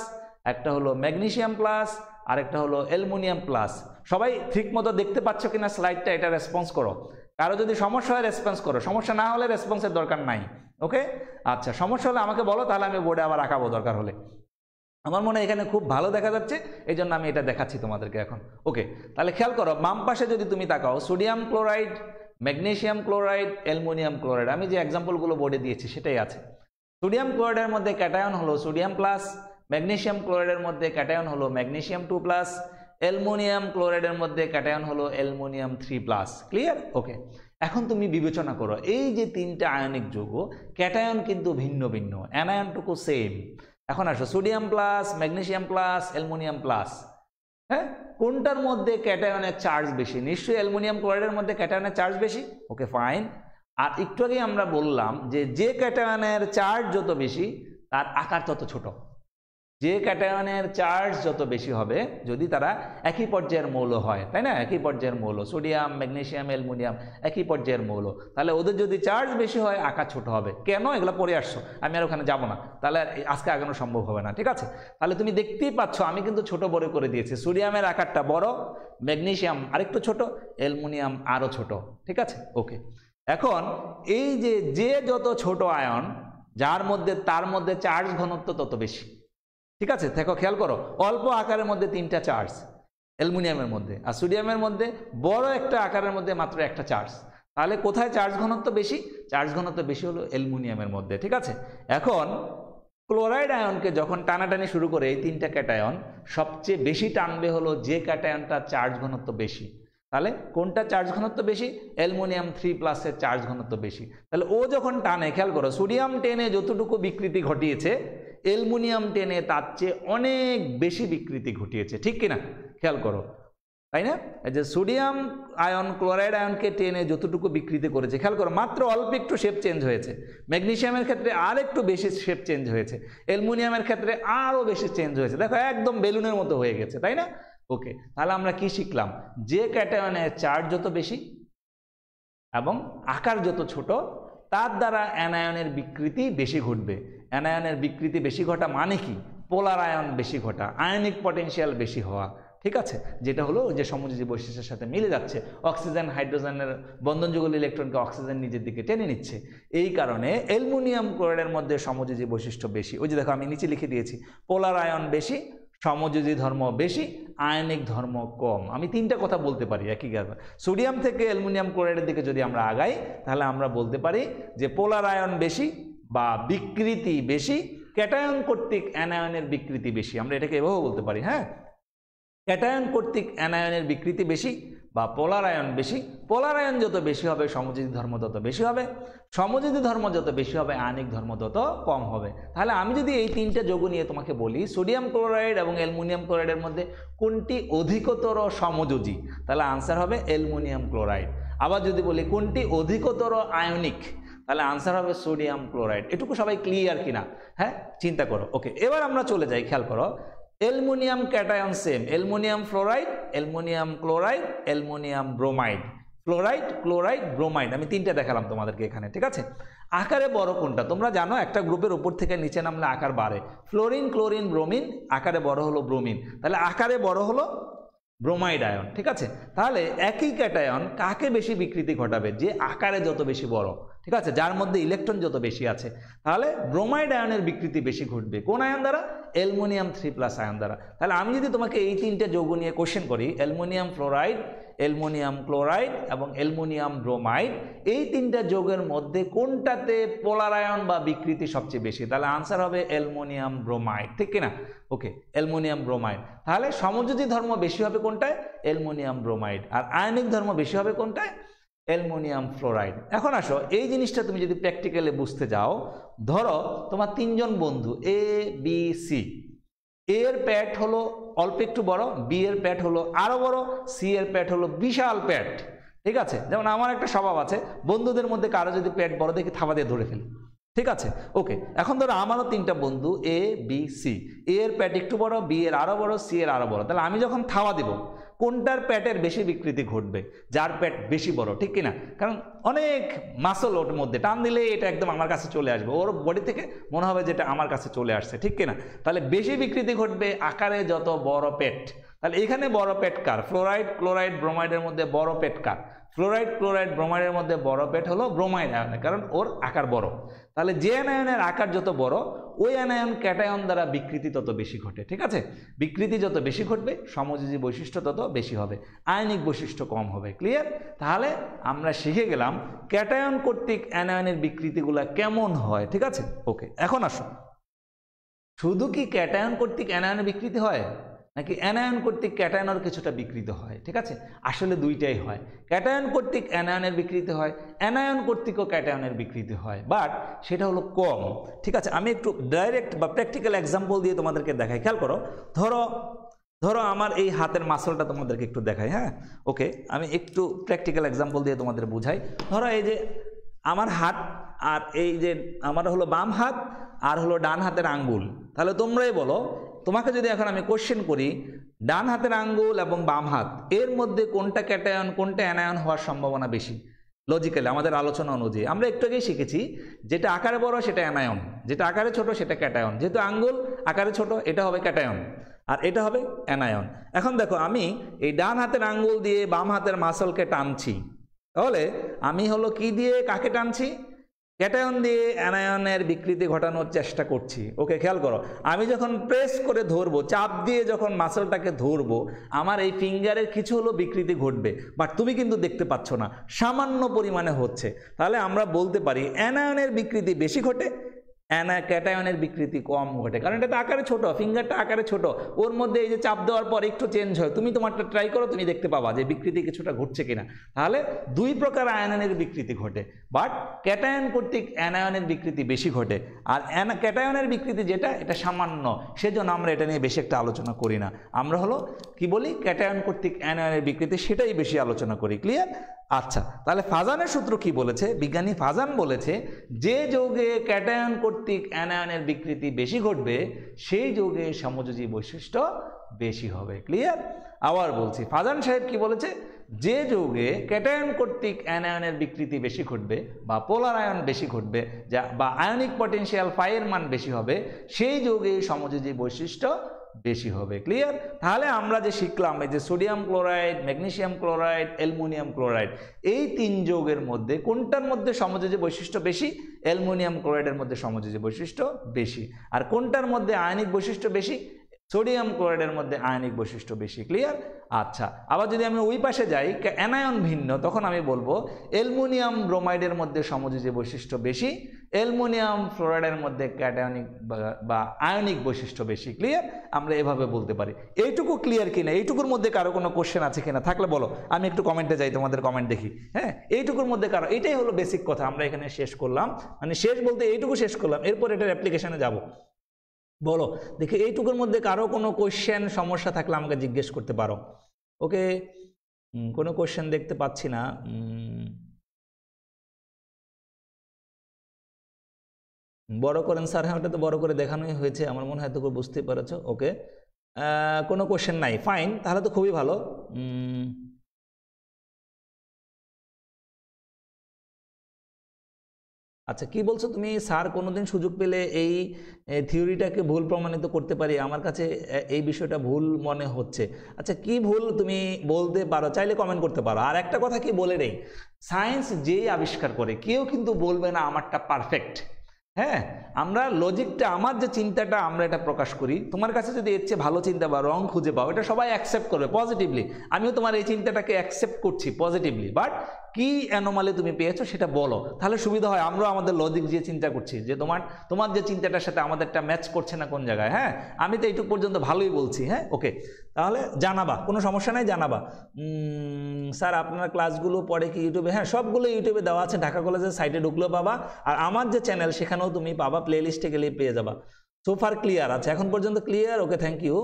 একটা হলো ম্যাগনেসিয়াম প্লাস, আর একটা হলো অ্যালুমিনিয়াম প্লাস। সবাই ঠিক মতো দেখতে পাচ্ছ কিনা স্লাইডটা? এটা রেসপন্স করো। কারো যদি সমস্যা হয় রেসপন্স করো, সমস্যা না হলে রেসপন্সের দরকার নাই। ওকে, আচ্ছা, সমস্যা হলে আমাকে বলো, তাহলে আমি বোর্ডে আবার আঁকাবো দরকার হলে। আমার মনে হয় এখানে খুব ভালো দেখা যাচ্ছে, এই জন্য আমি এটা দেখাচ্ছি তোমাদেরকে এখন। ওকে, তাহলে খেয়াল করো, বাম পাশে যদি তুমি তাকাও, sodium chloride, magnesium chloride, aluminium chloride, আমি যে এক্সাম্পলগুলো বোর্ডে দিয়েছি সেটাই আছে। সোডিয়াম ক্লোরাইডের মধ্যে ক্যাটায়ন হলো সোডিয়াম প্লাস, ম্যাগনেসিয়াম ক্লোরাইডের মধ্যে ক্যাটায়ন হলো ম্যাগনেসিয়াম 2 প্লাস, অ্যালুমিনিয়াম ক্লোরাইডের মধ্যে ক্যাটায়ন হলো অ্যালুমিনিয়াম 3 প্লাস। ক্লিয়ার? ওকে, এখন তুমি বিবেচনা করো, এই যে তিনটা আয়নিক যৌগ, ক্যাটায়ন কিন্তু ভিন্ন ভিন্ন, অ্যানায়নটুকু সেম। এখন আসো, sodium plus, magnesium plus, aluminium plus, হ্যাঁ, কোনটার মধ্যে ক্যাটায়নের চার্জ বেশি? নিশ্চয়ই অ্যালুমিনিয়াম ক্লোরাইডের মধ্যে ক্যাটায়নের চার্জ বেশি। ওকে, ফাইন। আর একটু আগেই আমরা বললাম যে ক্যাটায়নের চার্জ যত বেশি তার আকার তত ছোট, যে ক্যাটায়নের চার্জ যত বেশি হবে, যদি তারা একই পর্যায়ের মৌল হয়, তাই না, একই পর্যায়ের মৌল, সোডিয়াম, ম্যাগনেসিয়াম, অ্যালুমিনিয়াম একই পর্যায়ের মৌল, তাহলে ওদের যদি চার্জ বেশি হয় আকার ছোট হবে। কেন, এগুলো পরে আসছো, আমি আর ওখানে যাবো না, তাহলে আজকে আগানো সম্ভব হবে না। ঠিক আছে, তাহলে তুমি দেখতেই পাচ্ছ আমি কিন্তু ছোট বড় করে দিয়েছি। সোডিয়ামের আকারটা বড়, ম্যাগনেসিয়াম আরেকটু ছোট, অ্যালুমিনিয়াম আরও ছোট। ঠিক আছে, ওকে। এখন এই যে যত ছোট আয়ন যার মধ্যে, তার মধ্যে চার্জ ঘনত্ব তত বেশি। ঠিক আছে, দেখো খেয়াল করো, অল্প আকারের মধ্যে 3টা চার্জ অ্যালুমিনিয়ামের মধ্যে, আর সোডিয়ামের মধ্যে বড় একটা আকারের মধ্যে মাত্র একটা চার্জ। তাহলে কোথায় চার্জ ঘনত্ব বেশি? চার্জ ঘনত্ব বেশি হলো অ্যালুমিনিয়ামের মধ্যে। ঠিক আছে, এখন ক্লোরাইড আয়নকে যখন টানাটানি শুরু করে এই 3টা ক্যাটায়ন, সবচেয়ে বেশি টানবে হলো যে ক্যাটায়নটা চার্জ ঘনত্ব বেশি। তাহলে কোনটা চার্জ ঘনত্ব বেশি? অ্যালুমিনিয়াম 3+ এর চার্জ ঘনত্ব বেশি। তাহলে ও যখন টানে, খেয়াল করো, সোডিয়াম টেনে যতটুকু বিকৃতি ঘটিয়েছে, অ্যালুমিনিয়াম টেনে তার চেয়ে অনেক বেশি বিকৃতি ঘটিয়েছে। ঠিক কিনা, খেয়াল করো, তাই না? এই যে সোডিয়াম আয়ন ক্লোরাইড আয়নকে টেনে যতটুকু বিকৃতি করেছে, খেয়াল করো, মাত্র অল্প একটু শেপ চেঞ্জ হয়েছে। ম্যাগনেসিয়ামের ক্ষেত্রে আর একটু বেশি শেপ চেঞ্জ হয়েছে, অ্যালুমিনিয়ামের ক্ষেত্রে আরও বেশি চেঞ্জ হয়েছে। দেখো একদম বেলুনের মতো হয়ে গেছে, তাই না? ওকে, তাহলে আমরা কি শিখলাম? যে ক্যাটায়নের চার্জ যত বেশি এবং আকার যত ছোট, তার দ্বারা অ্যানায়নের বিকৃতি বেশি ঘটবে। অ্যানায়নের বিকৃতি বেশি ঘটা মানে কি? পোলার আয়ন বেশি ঘটা, আয়নিক পটেনশিয়াল বেশি হওয়া। ঠিক আছে, যেটা হলো যে সমযোজী বৈশিষ্ট্যের সাথে মিলে যাচ্ছে। অক্সিজেন হাইড্রোজেনের বন্ধনযুগল ইলেকট্রনকে অক্সিজেন নিজের দিকে টেনে নিচ্ছে। এই কারণে অ্যালুমিনিয়াম ক্লোরাইডের মধ্যে সমযোজী বৈশিষ্ট্য বেশি। ওই যে দেখো আমি নিচে লিখে দিয়েছি, পোলার আয়ন বেশি, সমযোজী ধর্ম বেশি, আয়নিক ধর্ম কম। আমি 3টা কথা বলতে পারি একই কারণে। সোডিয়াম থেকে অ্যালুমিনিয়াম ক্লোরাইডের দিকে যদি আমরা আগাই, তাহলে আমরা বলতে পারি যে পোলার আয়ন বেশি বা বিকৃতি বেশি, ক্যাটায়ন কর্তৃক অ্যানায়নের বিকৃতি বেশি। আমরা এটাকে এভাবেও বলতে পারি, হ্যাঁ, ক্যাটায়ন কর্তৃক অ্যানায়নের বিকৃতি বেশি বা পোলার আয়ন বেশি। পোলার আয়ন যত বেশি হবে সমযোজী ধর্ম তত বেশি হবে, সমযোজী ধর্ম যত বেশি হবে আয়নিক ধর্ম তত কম হবে। তাহলে আমি যদি এই 3টে যৌগ নিয়ে তোমাকে বলি, সোডিয়াম ক্লোরাইড এবং অ্যালুমিনিয়াম ক্লোরাইডের মধ্যে কোনটি অধিকতর সমযোজী, তাহলে আনসার হবে অ্যালুমিনিয়াম ক্লোরাইড। আবার যদি বলি কোনটি অধিকতর আয়নিক, তাহলে আনসার হবে সোডিয়াম ক্লোরাইড। এটুকু সবাই ক্লিয়ার কিনা? হ্যাঁ, চিন্তা করো। ওকে, এবার আমরা চলে যাই, খেয়াল করো, aluminium cation same, aluminium fluoride, aluminium chloride, aluminium bromide, fluoride, chloride, bromide. আমি 3টে দেখালাম তোমাদেরকে এখানে। ঠিক আছে, আকারে বড় কোনটা? তোমরা জানো একটা গ্রুপের উপর থেকে নিচে নামলে আকার বাড়ে। ফ্লোরিন, ক্লোরিন, ব্রোমিন, আকারে বড় হলো ব্রোমিন, তাহলে আকারে বড় হলো ব্রোমাইড আয়ন। ঠিক আছে, তাহলে একই ক্যাটায়ন কাকে বেশি বিকৃতি ঘটাবে? যে আকারে যত বেশি বড়। ঠিক আছে, যার মধ্যে ইলেকট্রন যত বেশি আছে, তাহলে ব্রোমাইড আয়নের বিকৃতি বেশি ঘটবে। কোন আয়ন দ্বারা? অ্যালুমিনিয়াম 3+ আয়ন দ্বারা। তাহলে আমি যদি তোমাকে এই 3টে যৌগ নিয়ে কোশ্চেন করি, অ্যালুমিনিয়াম ফ্লোরাইড, অ্যালুমিনিয়াম ক্লোরাইড এবং অ্যালুমিনিয়াম ব্রোমাইড, এই 3টা যৌগের মধ্যে কোনটাতে পোলার আয়ন বা বিকৃতি সবচেয়ে বেশি, তাহলে আনসার হবে অ্যালুমিনিয়াম ব্রোমাইড। ঠিক কিনা? ওকে, অ্যালুমিনিয়াম ব্রোমাইড। তাহলে সমযোজী ধর্ম বেশি হবে কোনটায়? Aluminium bromide. আর আয়নিক ধর্ম বেশি হবে কোনটায়? Aluminium fluoride. এখন আসো, এই জিনিসটা তুমি যদি প্র্যাকটিক্যালি বুঝতে যাও, ধরো তোমার 3জন বন্ধু এ, বি, সি। এ এর প্যাট হলো অল্প একটু বড়, বি এর প্যাট হলো আরো বড়, সি এর প্যাট হলো বিশাল প্যাট। ঠিক আছে, যেমন আমার একটা স্বভাব আছে, বন্ধুদের মধ্যে কারো যদি প্যাট বড় দেখি থাবা দিয়ে ধরে ফেলি। ঠিক আছে, ওকে। এখন ধরো আমারও 3টা বন্ধু এ, বি, সি। এ এর প্যাট একটু বড়, বি এর আরো বড়, সি এর আরো বড়। তাহলে আমি যখন থাবা দিব, কোনটার প্যাটের বেশি বিকৃতি ঘটবে? যার প্যাট বেশি বড়। ঠিক কিনা? কারণ অনেক মাসল ওর মধ্যে, টান দিলে এটা একদম আমার কাছে চলে আসবে, ওর বডি থেকে মনে হবে যেটা আমার কাছে চলে আসছে। ঠিক কিনা? তাহলে বেশি বিকৃতি ঘটবে আকারে যত বড় পেট। তাহলে এখানে বড় পেট কার? ফ্লোরাইড, ক্লোরাইড, ব্রোমাইডের মধ্যে বড় পেট কার? ফ্লোরাইড, ক্লোরাইড, ব্রোমাইডের মধ্যে বড় পেট হলো ব্রোমাইড আয়নের, কারণ ওর আকার বড়। তাহলে যে অ্যানায়নের আকার যত বড়, ওই অ্যানায়ন ক্যাটায়ন দ্বারা বিকৃতি তত বেশি ঘটে। ঠিক আছে, বিকৃতি যত বেশি ঘটবে সমযোজী বৈশিষ্ট্য তত বেশি হবে, আয়নিক বৈশিষ্ট্য কম হবে। ক্লিয়ার? তাহলে আমরা শিখে গেলাম ক্যাটায়ন কর্তৃক অ্যানায়নের বিকৃতিগুলো কেমন হয়। ঠিক আছে, ওকে। এখন আসো, শুধু কি ক্যাটায়ন কর্তৃক অ্যানায়নের বিকৃতি হয়, নাকি অ্যানায়ন কর্তৃক ক্যাটায়নের কিছুটা বিকৃত হয়? ঠিক আছে, আসলে দুইটাই হয়। ক্যাটায়ন কর্তৃক অ্যানায়নের বিকৃতি হয়, অ্যানায়ন কর্তৃকও ক্যাটায়নের বিকৃতি হয়, বাট সেটা হলো কম। ঠিক আছে, আমি একটু ডাইরেক্ট বা প্র্যাকটিক্যাল এক্সাম্পল দিয়ে তোমাদেরকে দেখাই। খেয়াল করো, ধরো আমার এই হাতের মাসলটা তোমাদেরকে একটু দেখাই। হ্যাঁ, ওকে, আমি একটু প্র্যাকটিক্যাল এক্সাম্পল দিয়ে তোমাদের বুঝাই। ধরো এই যে আমার হাত, আর এই যে আমার হলো বাম হাত আর হলো ডান হাতের আঙ্গুল। তাহলে তোমরাই বলো তোমাকে যদি এখন আমি কোশ্চেন করি ডান হাতের আঙ্গুল এবং বাম হাত এর মধ্যে কোনটা ক্যাটায়ন কোনটা অ্যানায়ন হওয়ার সম্ভাবনা বেশি, লজিক্যালি আমাদের আলোচনা অনুযায়ী আমরা একটু আগেই শিখেছি যেটা আকারে বড় সেটা অ্যানায়ন, যেটা আকারে ছোট সেটা ক্যাটায়ন। যেহেতু আঙ্গুল আকারে ছোট এটা হবে ক্যাটায়ন আর এটা হবে অ্যানায়ন। এখন দেখো আমি এই ডান হাতের আঙ্গুল দিয়ে বাম হাতের মাসলকে টানছি, তাহলে আমি হলো কি দিয়ে কাকে টানছি, ক্যাটায়ন দিয়ে অ্যানায়নের বিকৃতি ঘটানোর চেষ্টা করছি। ওকে, খেয়াল করো, আমি যখন প্রেস করে ধরবো, চাপ দিয়ে যখন মাসলটাকে ধরবো, আমার এই ফিঙ্গারের কিছু হলো বিকৃতি ঘটবে, বাট তুমি কিন্তু দেখতে পাচ্ছ না, সামান্য পরিমাণে হচ্ছে। তাহলে আমরা বলতে পারি অ্যানায়নের বিকৃতি বেশি ঘটে, ক্যাটায়নের বিকৃতি কম ঘটে, কারণ এটা তো আকারে ছোট, ফিঙ্গারটা আকারে ছোট, ওর মধ্যে এই যে চাপ দেওয়ার পর একটু চেঞ্জ হয়, তুমি তোমারটা ট্রাই করো, তুমি দেখতে পাবা যে বিকৃতি কিছুটা ঘটছে কিনা। তাহলে দুই প্রকার আয়নের বিকৃতি ঘটে, বাট ক্যাটায়ন কর্তৃক অ্যানায়নের বিকৃতি বেশি ঘটে, আর ক্যাটায়নের বিকৃতি যেটা এটা সামান্য, সেজন্য আমরা এটা নিয়ে বেশি একটা আলোচনা করি না। আমরা হলো কি বলি, ক্যাটায়ন কর্তৃক অ্যানায়নের বিকৃতি সেটাই বেশি আলোচনা করি। ক্লিয়ার? আচ্ছা, তাহলে ফাজানের সূত্র কি বলেছে? বিজ্ঞানী ফাজান বলেছে যে যৌগে ক্যাটায়ন কর্তৃক অ্যানায়নের বিকৃতি বেশি ঘটবে সেই যৌগে সমযোজী বৈশিষ্ট্য বেশি হবে। ক্লিয়ার? আবার বলছি, ফাজান সাহেব কি বলেছে, যে যৌগে ক্যাটায়ন কর্তৃক অ্যানায়নের বিকৃতি বেশি ঘটবে বা পোলার আয়ন বেশি ঘটবে, যা বা আয়নিক পটেনশিয়াল ফাইয়ের মান বেশি হবে, সেই যৌগে সমযোজী বৈশিষ্ট্য বেশি হবে। ক্লিয়ার? তাহলে আমরা যে শিখলাম এই যে sodium chloride, magnesium chloride, aluminium chloride, এই তিন যৌগের মধ্যে কোনটার মধ্যে সমযোজী বৈশিষ্ট্য বেশি? অ্যালুমিনিয়াম ক্লোরাইডের মধ্যে সমযোজী বৈশিষ্ট্য বেশি। আর কোনটার মধ্যে আয়নিক বৈশিষ্ট্য বেশি? সোডিয়াম ক্লোরাইডের মধ্যে আয়নিক বৈশিষ্ট্য বেশি। ক্লিয়ার? আচ্ছা, আবার যদি আমি ওই পাশে যাই, অ্যানায়ন ভিন্ন, তখন আমি বলবো অ্যালুমিনিয়াম ব্রোমাইডের মধ্যে সমযোজী বৈশিষ্ট্য বেশি, অ্যালুমিনিয়াম ফ্লোরাইডের মধ্যে ক্যাটায়নিক বা আয়নিক বৈশিষ্ট্য বেশি। ক্লিয়ার? আমরা এভাবে বলতে পারি। এইটুকু ক্লিয়ার কিনা? এইটুকুর মধ্যে কারো কোনো কোশ্চেন আছে কিনা? থাকলে বলো, আমি একটু কমেন্টে যাই, তোমাদের কমেন্ট দেখি। হ্যাঁ, এইটুকুর মধ্যে কারো, এটাই হলো বেসিক কথা, আমরা এখানে শেষ করলাম, মানে শেষ বলতে এইটুকু শেষ করলাম, এরপর এটার অ্যাপ্লিকেশনে যাব। বলো দেখি, এইটুকুর মধ্যে কারো কোনো কোশ্চেন সমস্যা থাকলে আমাকে জিজ্ঞেস করতে পারো। ওকে, কোনো কোশ্চেন দেখতে পাচ্ছি না। বড় করেন স্যার। হ্যাঁ, ওটা তো বড় করে দেখানোই হয়েছে, আমার মনে হয় তো বুঝতে পেরেছো। ওকে, কোনো কোশ্চেন নাই, ফাইন, তাহলে তো খুবই ভালো। আচ্ছা, কি বলছো তুমি? স্যার কোনোদিন সুযোগ পেলে এই থিওরিটাকে ভুল প্রমাণিত করতে পারি, আমার কাছে এই বিষয়টা ভুল মনে হচ্ছে। আচ্ছা, কি ভুল তুমি বলতে পারো, চাইলে কমেন্ট করতে পারো। আর একটা কথা কি বলে নেই, সায়েন্স যেই আবিষ্কার করে কেউ কিন্তু বলবে না আমারটা পারফেক্ট। হ্যাঁ, আমরা লজিকটা, আমার যে চিন্তাটা আমরা এটা প্রকাশ করি, তোমার কাছে যদি এর চেয়ে ভালো চিন্তা বা রং খুঁজে পাও, এটা সবাই অ্যাকসেপ্ট করবে পজিটিভলি। আমিও তোমার এই চিন্তাটাকে অ্যাকসেপ্ট করছি পজিটিভলি, বাট কি অ্যানোমালি তুমি পেয়েছো সেটা বলো, তাহলে সুবিধা হয়। আমরা আমাদের লজিক দিয়ে চিন্তা করছি যে তোমার যে চিন্তাটার সাথে আমাদেরটা ম্যাচ করছে না কোন জায়গায়। হ্যাঁ, আমি তো এইটুকু পর্যন্ত ভালোই বলছি। হ্যাঁ, ওকে, তাহলে জানাবা, কোনো সমস্যা নাই, জানাবা। স্যার আপনার ক্লাসগুলো পড়ে কি ইউটিউবে? হ্যাঁ, সবগুলো ইউটিউবে দেওয়া আছে, ঢাকা কলেজের সাইটে ঢুকলেও পাবা, আর আমার যে চ্যানেল সেখানেও তুমি পাবা, প্লে লিস্টে গেলেই পেয়ে যাবা। সোফার ক্লিয়ার আছে, এখন পর্যন্ত ক্লিয়ার। Okay, thank you.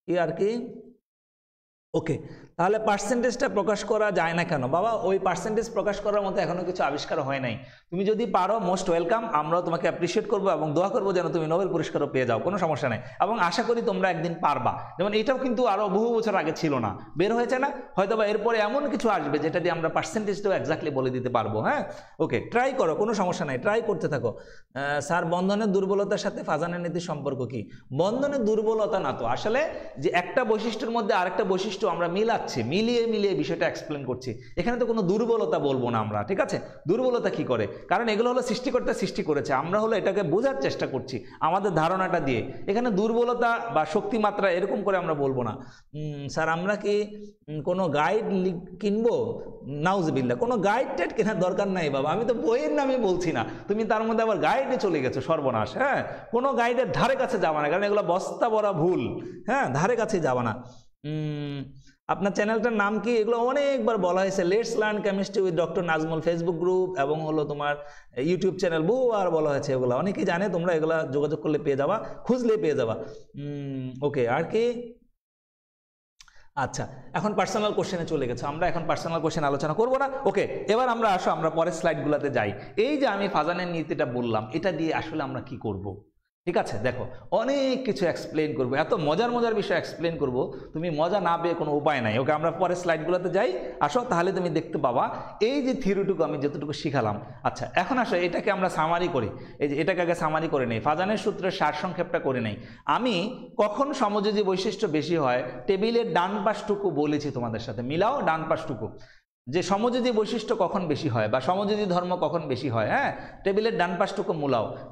কি আর কি, ওকে, তাহলে পার্সেন্টেজটা প্রকাশ করা যায় না কেন? বাবা, ওই পার্সেন্টেজ প্রকাশ করার মতো এখনো কিছু আবিষ্কার হয় নাই। তুমি যদি পারো, মোস্ট ওয়েলকাম, আমরাও তোমাকে অ্যাপ্রিসিয়েট করবো এবং দোয়া করবো যেন তুমি নোবেল পুরস্কারও পেয়ে যাও, কোনো সমস্যা নেই। এবং আশা করি তোমরা একদিন পারবা। যেমন এটাও কিন্তু আরও বহু বছর আগে ছিল না, বের হয়েছে না, হয়তো বা এরপরে এমন কিছু আসবে যেটা দিয়ে আমরা পার্সেন্টেজটাও এক্স্যাক্টলি বলে দিতে পারবো। হ্যাঁ, ওকে, ট্রাই করো, কোনো সমস্যা নাই, ট্রাই করতে থাকো। স্যার বন্ধনের দুর্বলতার সাথে ফাজানের নীতির সম্পর্ক কি? বন্ধনের দুর্বলতা না তো, আসলে যে একটা বৈশিষ্ট্যের মধ্যে আরেকটা বৈশিষ্ট্য আমরা মিলাচ্ছি, মিলিয়ে বিষয়টা এক্সপ্লেন করছি, এখানে তো কোনো দুর্বলতা বলবো না আমরা। ঠিক আছে, দুর্বলতা কি করে? কারণ এগুলো হলো সৃষ্টিকর্তা সৃষ্টি করেছে, আমরা হলো এটাকে বোঝার চেষ্টা করছি আমাদের ধারণাটা দিয়ে। এখানে দুর্বলতা বা শক্তিমাত্রা এরকম করে আমরা বলবো না। স্যার আমরা কি কোনো গাইড কিনবো? নাউজবিল্লাহ, কোনো গাইড টাইড কেনার দরকার নাই বাবা, আমি তো বইয়ের নামে বলছি না, তুমি তার মধ্যে আবার গাইডে চলে গেছো, সর্বনাশ। হ্যাঁ, কোনো গাইডের ধারে কাছে যাবা না, কারণ এগুলো বস্তা ভরা ভুল। হ্যাঁ, ধারে কাছে যাবা না। আপনার চ্যানেলটার নাম কি? এগুলো অনেকবার বলা হয়েছে, let's learn chemistry with doctor Nazmul Facebook group, এবং হলো তোমার ইউটিউব চ্যানেল, বহুবার বলা হয়েছে। এগুলো অনেকেই জানে, তোমরা এগুলা যোগাযোগ করলে পেয়ে যাবা, খুঁজলে পেয়ে যাবা। ওকে, আর কি? আচ্ছা, এখন পার্সোনাল কোশ্চেনে চলে গেছে, আমরা এখন পার্সোনাল কোশ্চেন আলোচনা করবো না। ওকে, এবার আমরা আসো, আমরা পরের স্লাইডগুলোতে যাই। এই যে আমি ফাজানের নীতিটা বললাম, এটা দিয়ে আসলে আমরা কি করব? ঠিক আছে, দেখো অনেক কিছু এক্সপ্লেন করবো, এত মজার মজার বিষয় এক্সপ্লেন করব, তুমি মজা না পেয়ে কোনো উপায় নাই। ওকে, আমরা পরের স্লাইডগুলোতে যাই, আসো, তাহলে তুমি দেখতে পাবা এই যে থিওরিটুকু আমি যতটুকু শিখালাম। আচ্ছা, এখন আসো এটাকে আমরা সামারি করি। এই যে এটাকে আগে সামারি করে নেই, ফাজানের সূত্রের সারসংক্ষেপটা করে নেই। আমি কখন সমযোজী বৈশিষ্ট্য বেশি হয়, টেবিলের ডান পাশটুকু বলেছি তোমাদের সাথে, মিলাও ডান পাশটুকু, যে সমযোজী বৈশিষ্ট্য কখন বেশি হয় বা সমযোজী ধর্ম কখন বেশি হয়। হ্যাঁ, টেবিলের ডান পাশটুকু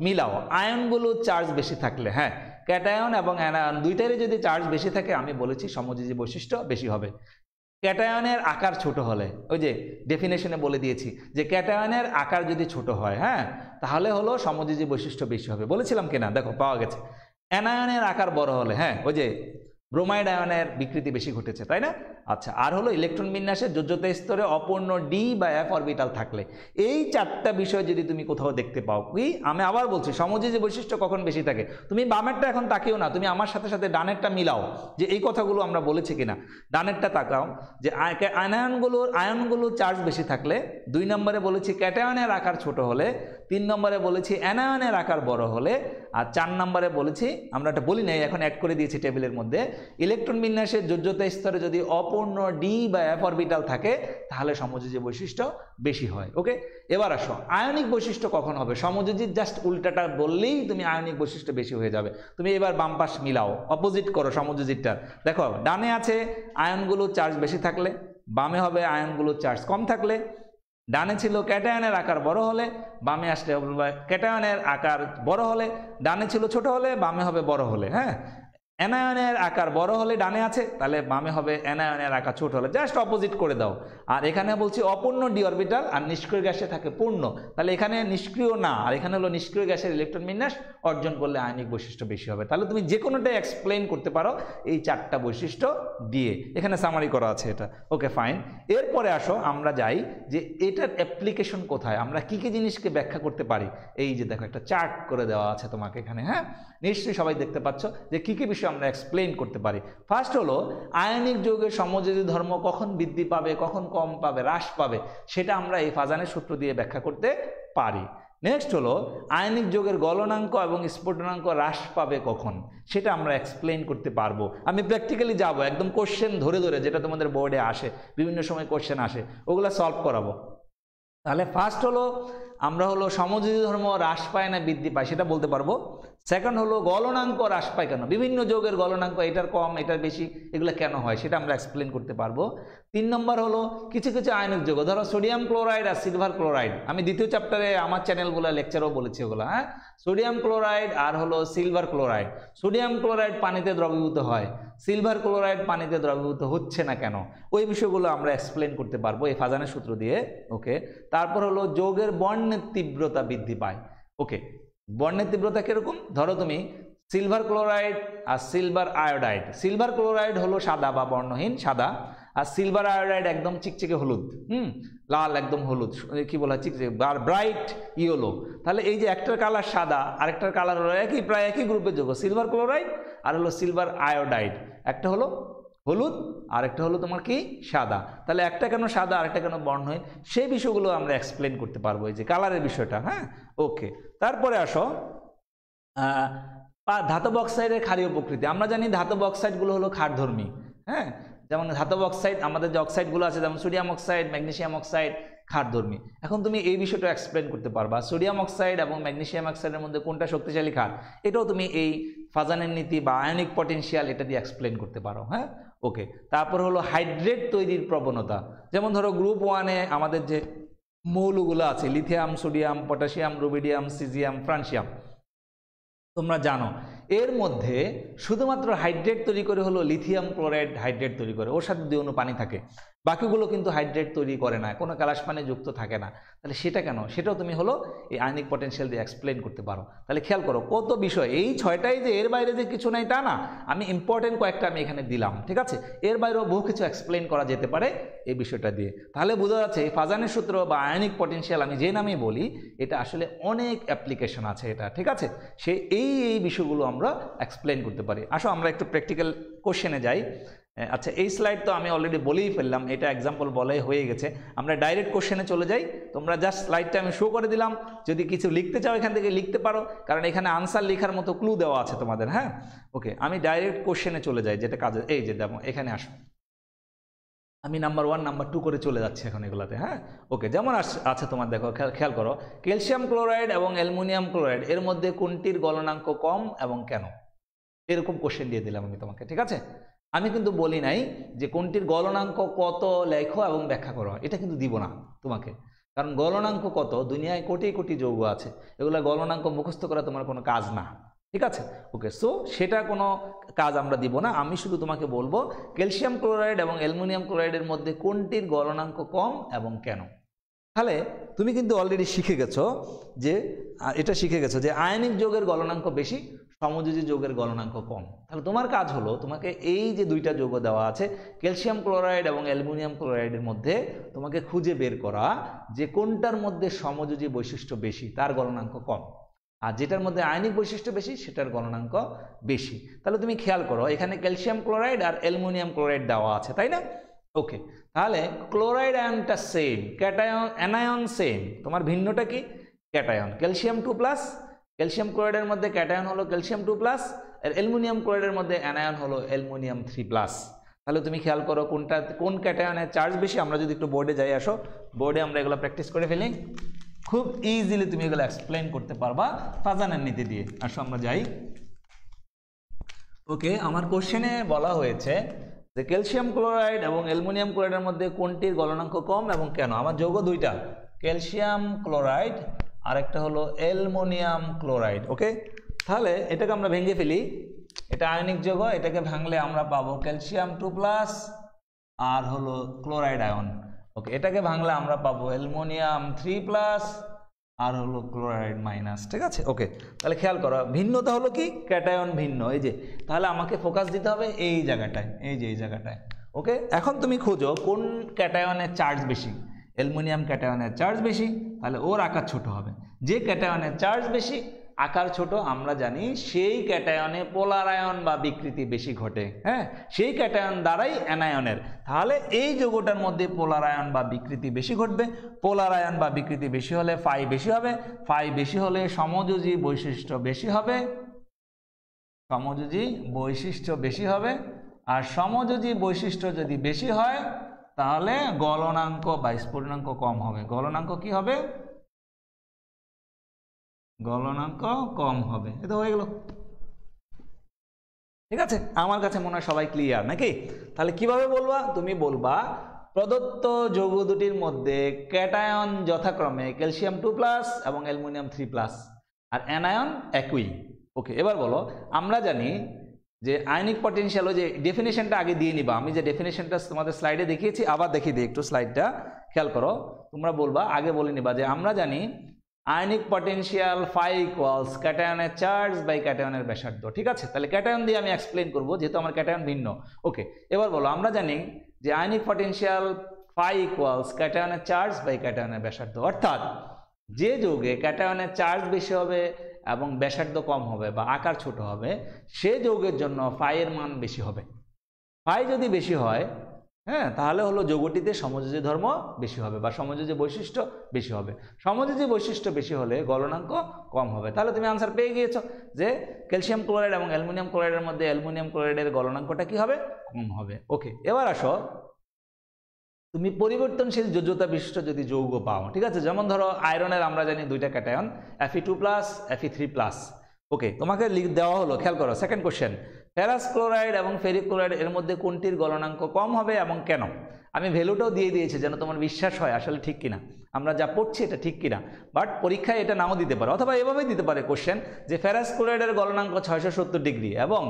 মিলাও আয়নগুলো চার্জ বেশি থাকলে, হ্যাঁ, ক্যাটায়ন এবং অ্যানায়ন দুইটারই যদি চার্জ বেশি থাকে, আমি বলেছি সমযোজী বৈশিষ্ট্য বেশি হবে। ক্যাটায়নের আকার ছোট হলে, ওই যে ডেফিনেশনে বলে দিয়েছি যে ক্যাটায়নের আকার যদি ছোট হয়, হ্যাঁ, তাহলে হলো সমযোজী বৈশিষ্ট্য বেশি হবে, বলেছিলাম কিনা, দেখো পাওয়া গেছে। অ্যানায়নের আকার বড় হলে, হ্যাঁ, ওই যে ব্রোমাইড আয়নের বিকৃতি বেশি ঘটেছে, তাই না? আচ্ছা, আর হলো ইলেকট্রন বিন্যাসের যোজ্যতা স্তরে অপূর্ণ ডি বা এফ অরবিটাল থাকলে। এই চারটা বিষয় যদি তুমি কোথাও দেখতে পাও, কি আমি আবার বলছি, সমযোজী বৈশিষ্ট্য কখন বেশি থাকে, তুমি বামেরটা এখন তাকিও না, তুমি আমার সাথে সাথে ডানেরটা মিলাও যে এই কথাগুলো আমরা বলেছি কিনা। ডানেরটা তাকাও যে আয়নগুলোর চার্জ বেশি থাকলে, 2 নম্বরে বলেছি ক্যাটায়নের আকার ছোট হলে, 3 নম্বরে বলেছি অ্যানায়নের আকার বড় হলে, আর 4 নম্বরে বলেছি, আমরা এটা বলি নাই, এখন অ্যাড করে দিয়েছি টেবিলের মধ্যে, ইলেকট্রন বিন্যাসের যোজ্যতা স্তরে যদি অপূর্ণ ডি বা এফ অরবিটাল থাকে, তাহলে সমযোজী বৈশিষ্ট্য বেশি হয়। ওকে, এবার আসো আয়নিক বৈশিষ্ট্য কখন হবে। সমযোজীর জাস্ট উল্টাটা বললেই তুমি আয়নিক বৈশিষ্ট্য বেশি হয়ে যাবে। তুমি এবার বাম পাশ মিলাও, অপোজিট করো সমযোজীরটা। দেখো ডানে আছে আয়নগুলো চার্জ বেশি থাকলে, বামে হবে আয়নগুলো চার্জ কম থাকলে। ডানে ছিল ক্যাটায়নের আকার বড় হলে, বামে আসলে ক্যাটায়নের আকার বড় হলে, ডানে ছিল ছোট হলে, বামে হবে বড় হলে। হ্যাঁ, অ্যানায়নের আকার বড় হলে ডানে আছে, তাহলে বামে হবে অ্যানায়নের আকার ছোট হলে, জাস্ট অপোজিট করে দাও। আর এখানে বলছি অপূর্ণ ডি অরবিটাল, আর নিষ্ক্রিয় গ্যাসে থাকে পূর্ণ, তাহলে এখানে নিষ্ক্রিয় না, আর এখানে হলো নিষ্ক্রিয় গ্যাসের ইলেকট্রন বিন্যাস অর্জন করলে আয়নিক বৈশিষ্ট্য বেশি হবে। তাহলে তুমি যে কোনোটাই এক্সপ্লেন করতে পারো এই 4টা বৈশিষ্ট্য দিয়ে, এখানে সামারি করা আছে এটা। ওকে, ফাইন। এরপরে আসো আমরা যাই যে এটার অ্যাপ্লিকেশন কোথায়, আমরা কি কি জিনিসকে ব্যাখ্যা করতে পারি। এই যে দেখো একটা চার্ট করে দেওয়া আছে তোমাকে এখানে, হ্যাঁ, নিশ্চয়ই সবাই দেখতে পাচ্ছ যে কি কি বিষয় আমরা এক্সপ্লেন করতে পারি। ফার্স্ট হলো আয়নিক যৌগের সমযোজী ধর্ম কখন বৃদ্ধি পাবে, কখন কম পাবে, হ্রাস পাবে, সেটা আমরা এই ফাজানের সূত্র দিয়ে ব্যাখ্যা করতে পারি। নেক্সট হলো আয়নিক যৌগের গলনাঙ্ক এবং স্ফুটনাঙ্ক হ্রাস পাবে কখন, সেটা আমরা এক্সপ্লেন করতে পারবো। আমি প্র্যাকটিক্যালি যাব, একদম কোশ্চেন ধরে ধরে, যেটা তোমাদের বোর্ডে আসে, বিভিন্ন সময় কোশ্চেন আসে, ওগুলো সলভ করাবো। তাহলে ফার্স্ট হলো আমরা হলো সমযোজী ধর্ম হ্রাস পায় না বৃদ্ধি পায়, সেটা বলতে পারবো। সেকেন্ড হলো গলনাঙ্ক হ্রাস পায় কেন, বিভিন্ন যৌগের গলনাঙ্ক এটার কম এটার বেশি, এগুলো কেন হয় সেটা আমরা এক্সপ্লেন করতে পারবো। 3 নম্বর হলো কিছু কিছু আয়নিক যৌগ, ধরো সোডিয়াম ক্লোরাইড আর সিলভার ক্লোরাইড, আমি দ্বিতীয় চ্যাপ্টারে আমার চ্যানেলগুলো লেকচারও বলেছি ওগুলো, হ্যাঁ, সোডিয়াম ক্লোরাইড আর হলো সিলভার ক্লোরাইড। সোডিয়াম ক্লোরাইড পানিতে দ্রবীভূত হয়, সিলভার ক্লোরাইড পানিতে দ্রবীভূত হচ্ছে না কেন, ওই বিষয়গুলো আমরা এক্সপ্লেন করতে পারবো এই ফাজানের সূত্র দিয়ে। ওকে, তারপর হলো যৌগের বর্ণের তীব্রতা বৃদ্ধি পায়। ওকে, বর্ণের তীব্রতা কিরকম, ধরো তুমি সিলভার ক্লোরাইড আর সিলভার আয়োডাইড, সিলভার ক্লোরাইড হলো সাদা বা বর্ণহীন সাদা, আর সিলভার আয়োডাইড একদম চিকচিকে হলুদ, লাল একদম হলুদ, কি বলা হয় চিকচিকে, আর ব্রাইট ইয়েলো। তাহলে এই যে একটার কালার সাদা আরেকটার কালার হলো একই, প্রায় একই গ্রুপের যৌগ, সিলভার ক্লোরাইড আর হলো সিলভার আয়োডাইড, একটা হলো হলুদ আর একটা হলো তোমার কি সাদা, তাহলে একটা কেন সাদা আরেকটা কেন বর্ণহীন, সেই বিষয়গুলো আমরা এক্সপ্লেন করতে পারবো, এই যে কালারের বিষয়টা। হ্যাঁ, ওকে, তারপরে আসো ধাতব অক্সাইডের ক্ষারীয় প্রকৃতি। আমরা জানি ধাতব অক্সাইডগুলো হলো ক্ষারধর্মী, হ্যাঁ, যেমন ধাতব অক্সাইড আমাদের যে অক্সাইডগুলো আছে, যেমন সোডিয়াম অক্সাইড, ম্যাগনেসিয়াম অক্সাইড, ক্ষারধর্মী। এখন তুমি এই বিষয়টা এক্সপ্লেন করতে পারবা, সোডিয়াম অক্সাইড এবং ম্যাগনেসিয়াম অক্সাইডের মধ্যে কোনটা শক্তিশালী ক্ষার, এটাও তুমি এই ফাজানের নীতি বা আয়নিক পটেনশিয়াল এটা দিয়ে এক্সপ্লেন করতে পারো। হ্যাঁ, ওকে, তারপর হলো হাইড্রেট তৈরির প্রবণতা, যেমন ধরো গ্রুপ 1-এ আমাদের যে মৌলগুলো আছে, lithium, sodium, potassium, rubidium, caesium, francium, তোমরা জানো এর মধ্যে শুধুমাত্র হাইড্রেট তৈরি করে হলো লিথিয়াম ক্লোরাইড হাইড্রেট তৈরি করে, ওর সাথে দ্বিঅণু পানি থাকে, বাকিগুলো কিন্তু হাইড্রেট তৈরি করে না, কোনো কালাস পানি যুক্ত থাকে না। তাহলে সেটা কেন, সেটাও তুমি হলো এই আয়নিক পটেনশিয়াল দিয়ে এক্সপ্লেন করতে পারো। তাহলে খেয়াল করো কত বিষয়, এই 6টাই যে এর বাইরে যে কিছু নাই তা না, আমি ইম্পর্টেন্ট কয়েকটা আমি এখানে দিলাম, ঠিক আছে, এর বাইরেও বহু কিছু এক্সপ্লেন করা যেতে পারে এই বিষয়টা দিয়ে। তাহলে বোঝা যাচ্ছে এই ফাজানের সূত্র বা আয়নিক পটেনশিয়াল আমি যে নামে বলি, এটা আসলে অনেক অ্যাপ্লিকেশন আছে এটা, ঠিক আছে, এই বিষয়গুলো আমরা এক্সপ্লেন করতে পারি। আসো আমরা একটু প্র্যাকটিক্যাল কোশ্চেনে যাই। আচ্ছা, এই স্লাইড তো আমি অলরেডি বলেই ফেললাম, এটা এক্সাম্পল বলাই হয়ে গেছে। আমরা ডাইরেক্ট কোশ্চেনে চলে যাই। তোমরা জাস্ট স্লাইডটা আমি শো করে দিলাম, যদি কিছু লিখতে চাও এখান থেকে লিখতে পারো, কারণ এখানে আনসার লেখার মতো ক্লু দেওয়া আছে তোমাদের। হ্যাঁ, ওকে, আমি ডাইরেক্ট কোশ্চেনে চলে যাই, যেটা কাজে, এই যে দেখো এখানে আসো, আমি নাম্বার 1 নাম্বার 2 করে চলে যাচ্ছি এখন এগুলাতে। হ্যাঁ, ওকে, যেমন আছে তোমার, দেখো খেয়াল করো, ক্যালসিয়াম ক্লোরাইড এবং অ্যালুমিনিয়াম ক্লোরাইড এর মধ্যে কোনটির গলনাঙ্ক কম এবং কেন? এরকম কোশ্চেন দিয়ে দিলাম আমি তোমাকে, ঠিক আছে? আমি কিন্তু বলি নাই যে কোনটির গলনাঙ্ক কত লেখো এবং ব্যাখ্যা করো, এটা কিন্তু দিব না তোমাকে, কারণ গলনাঙ্ক কত, দুনিয়ায় কোটি কোটি যৌগ আছে, এগুলো গলনাঙ্ক মুখস্থ করা তোমার কোনো কাজ না, ঠিক আছে? ওকে, সো সেটা কোনো কাজ আমরা দিব না। আমি শুধু তোমাকে বলবো ক্যালসিয়াম ক্লোরাইড এবং অ্যালুমিনিয়াম ক্লোরাইডের মধ্যে কোনটির গলনাঙ্ক কম এবং কেন। তাহলে তুমি কিন্তু অলরেডি শিখে গেছো যে আয়নিক যৌগের গলনাঙ্ক বেশি, সমযোজী যৌগের গলনাঙ্ক কম। তাহলে তোমার কাজ হলো, তোমাকে এই যে দুইটা যৌগ দেওয়া আছে ক্যালসিয়াম ক্লোরাইড এবং অ্যালুমিনিয়াম ক্লোরাইডের মধ্যে তোমাকে খুঁজে বের করা যে কোনটার মধ্যে সমযোজী বৈশিষ্ট্য বেশি, তার গলনাঙ্ক কম, আর যেটার মধ্যে আয়নিক বৈশিষ্ট্য বেশি সেটার গলনাঙ্ক বেশি। তাহলে তুমি খেয়াল করো, এখানে ক্যালসিয়াম ক্লোরাইড আর অ্যালুমিনিয়াম ক্লোরাইড দেওয়া আছে, তাই না? ওকে, তাহলে ক্লোরাইড আয়নটা সেম, ক্যাটায়ন অ্যানায়ন সেম, তোমার ভিন্নটা কি? ক্যাটায়ন, ক্যালসিয়াম 2+, ক্যালসিয়াম ক্লোরাইডের মধ্যে ক্যাটায়ন হলো ক্যালসিয়াম 2+, আর অ্যালুমিনিয়াম ক্লোরাইডের মধ্যে অ্যানায়ন হলো অ্যালুমিনিয়াম 3+। তাহলে তুমি খেয়াল করো কোন ক্যাটায়নের চার্জ বেশি। আমরা যদি একটু বোর্ডে যাই, আসো বোর্ডে আমরা এগুলো প্র্যাকটিস করে ফেলি, খুব ইজিলি তুমি এগুলো এক্সপ্লেন করতে পারবা ফাজানের নীতি দিয়ে। আসো আমরা যাই। ওকে, আমার কোশ্চেনে বলা হয়েছে যে ক্যালসিয়াম ক্লোরাইড এবং অ্যালুমিনিয়াম ক্লোরাইডের মধ্যে কোনটির গলনাঙ্ক কম এবং কেন? আমার যৌগ দুইটা, ক্যালসিয়াম ক্লোরাইড আর একটা হলো অ্যালুমিনিয়াম ক্লোরাইড। ওকে, তাহলে এটাকে আমরা ভেঙে ফেলি, এটা আয়নিক যৌগ, এটাকে ভাঙলে আমরা পাবো ক্যালসিয়াম 2+ আর হলো ক্লোরাইড আয়ন। ওকে, এটাকে ভাঙলে আমরা পাবো অ্যালুমিনিয়াম 3+ আর হলো ক্লোরাইড মাইনাস, ঠিক আছে? ওকে, তাহলে খেয়াল করো, ভিন্নতা হলো কি? ক্যাটায়ন ভিন্ন, এই যে। তাহলে আমাকে ফোকাস দিতে হবে এই জায়গাটায়, এই যে এই জায়গাটায়। ওকে, এখন তুমি খোঁজো কোন ক্যাটায়নের চার্জ বেশি। অ্যালুমিনিয়াম ক্যাটায়নের চার্জ বেশি, তাহলে ওর আকার ছোট হবে। যে ক্যাটায়নের চার্জ বেশি, আকার ছোট, আমরা জানি সেই ক্যাটায়নে পোলার আয়ন বা বিকৃতি বেশি ঘটে। হ্যাঁ, সেই ক্যাটায়ন দ্বারাই অ্যানায়নের। তাহলে এই যৌগটার মধ্যে পোলার আয়ন বা বিকৃতি বেশি ঘটবে। পোলার আয়ন বা বিকৃতি বেশি হলে ফাই বেশি হবে, ফাই বেশি হলে সমযোজী বৈশিষ্ট্য বেশি হবে, সমযোজী বৈশিষ্ট্য বেশি হবে। আর সমযোজী বৈশিষ্ট্য যদি বেশি হয় তাহলে গলনাঙ্ক বা স্ফুটনাঙ্ক কম হবে। গলনাঙ্ক কি হবে? গলনাঙ্ক কম হবে। এটা হয়ে গেল, ঠিক আছে? আমার কাছে মনে হয় সবাই ক্লিয়ার নাকি? তাহলে কিভাবে বলবা? তুমি বলবা প্রদত্ত যৌগ দুটির মধ্যে ক্যাটায়ন যথাক্রমে ক্যালসিয়াম 2+ এবং অ্যালুমিনিয়াম 3+, আর অ্যানায়ন একই। ওকে, এবার বলো, আমরা জানি যে আয়নিক পটেনশিয়াল, ওই যে ডেফিনেশনটা আগে দিয়ে নিবা, আমি যে ডেফিনেশনটা তোমাদের স্লাইডে দেখিয়েছি আবার দেখিয়ে দিই একটু, স্লাইডটা খেয়াল করো। তোমরা বলবা, আগে বলে নিবা যে আমরা জানি আয়নিক পটেনশিয়াল ফাই ইকুয়ালস ক্যাটায়নের চার্জ বাই ক্যাটায়নের ব্যাসার্ধ, ঠিক আছে? তাহলে ক্যাটায়ন দিয়ে আমি এক্সপ্লেন করবো, যেহেতু আমার ক্যাটায়ন ভিন্ন। ওকে, এবার বলো, আমরা জানি যে আয়নিক পটেনশিয়াল ফাই ইকুয়ালস ক্যাটায়নের চার্জ বাই ক্যাটায়নের ব্যাসার্ধ, অর্থাৎ যে যৌগে ক্যাটায়নের চার্জ বেশি হবে এবং ব্যাসার্ধ কম হবে বা আকার ছোট হবে, সে যৌগের জন্য ফাইয়ের মান বেশি হবে। ফাই যদি বেশি হয়, হ্যাঁ, তাহলে হলো যৌগটিতে সমযোজী ধর্ম বেশি হবে বা সমযোজী বৈশিষ্ট্য বেশি হবে। সমযোজী বৈশিষ্ট্য বেশি হলে গলনাঙ্ক কম হবে। তাহলে তুমি আনসার পেয়ে গিয়েছো যে ক্যালসিয়াম ক্লোরাইড এবং অ্যালুমিনিয়াম ক্লোরাইডের মধ্যে অ্যালুমিনিয়াম ক্লোরাইডের গলনাঙ্কটা কি হবে? কম হবে। ওকে, এবার আসো, তুমি পরিবর্তনশীল যোজ্যতা বিশিষ্ট যদি যৌগ পাও, ঠিক আছে? যেমন ধরো আয়রনের আমরা জানি দুইটা ক্যাটায়ন, Fe2+, Fe3+। ওকে, তোমাকে দেওয়া হলো, খেয়াল করো সেকেন্ড কোশ্চেন, ফেরাস ক্লোরাইড এবং ফেরিক ক্লোরাইড এর মধ্যে কোনটির গলনাঙ্ক কম হবে এবং কেন? আমি ভ্যালুটাও দিয়ে দিয়েছি যেন তোমার বিশ্বাস হয় আসলে ঠিক কিনা, আমরা যা পড়ছি এটা ঠিক কিনা। বাট পরীক্ষায় এটা নাও দিতে পারে, অথবা এভাবেই দিতে পারে কোশ্চেন যে ফেরাস ক্লোরাইডের গলনাঙ্ক 670 ডিগ্রি এবং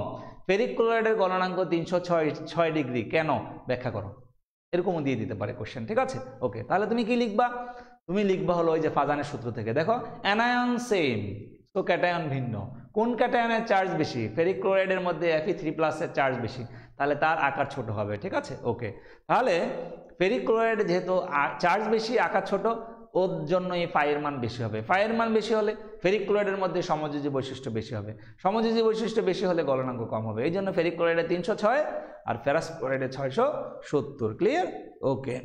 ফেরিক ক্লোরাইডের গলনাঙ্ক 306 ডিগ্রি, কেন? ব্যাখ্যা করো। এরকমও দিয়ে দিতে পারে কোশ্চেন, ঠিক আছে? ওকে, তাহলে তুমি কি লিখবা? তুমি লিখবা হলো ওই যে ফাজানের সূত্র থেকে, দেখো অ্যানায়ন সেম, তো ক্যাটায়ন ভিন্ন। কোন ক্যাটায়নের চার্জ বেশি? ফেরিক ক্লোরাইডের মধ্যে Fe3+ এর চার্জ বেশি, তাহলে তার আকার ছোট হবে, ঠিক আছে? ওকে, তাহলে ফেরিক ক্লোরাইড যেহেতু চার্জ বেশি, আকার ছোট, ওর জন্য এই ফাইয়ের মান বেশি হবে। ফাইয়ের মান বেশি হলে ফেরিক ক্লোরাইডের মধ্যে সমযোজী বৈশিষ্ট্য বেশি হবে, সমযোজী বৈশিষ্ট্য বেশি হলে গলনাঙ্ক কম হবে। এই জন্য ফেরিক ক্লোরাইডে 306 আর ফেরাস ক্লোরাইডে 670। ক্লিয়ার? ওকে,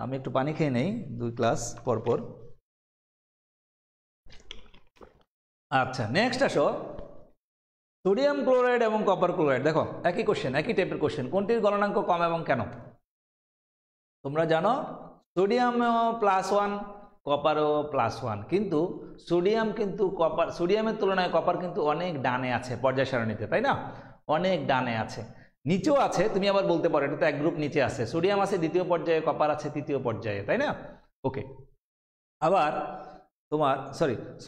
আমি একটু পানি খেয়ে নেই 2 ক্লাস পরপর। আচ্ছা, নেক্সট আসো সোডিয়াম ক্লোরাইড এবং কপার ক্লোরাইড। দেখো একই কোশ্চেন, একই টাইপের কোশ্চেন। কোনটির গলনাঙ্ক কম এবং কেন? তোমরা জানো সোডিয়ামও +1 কপারও +1, কিন্তু সোডিয়াম কিন্তু কপার, সোডিয়ামের তুলনায় কপার কিন্তু অনেক ডানে আছে পর্যায় সারণীতে, তাই না? অনেক ডানে আছে, নিচেও আছে। তুমি আবার বলতে পারো এটা তো এক গ্রুপ নিচে আছে, সোডিয়াম আছে দ্বিতীয় পর্যায়ে, কপার আছে তৃতীয় পর্যায়ে, তাই না? ওকে, আবার তোমার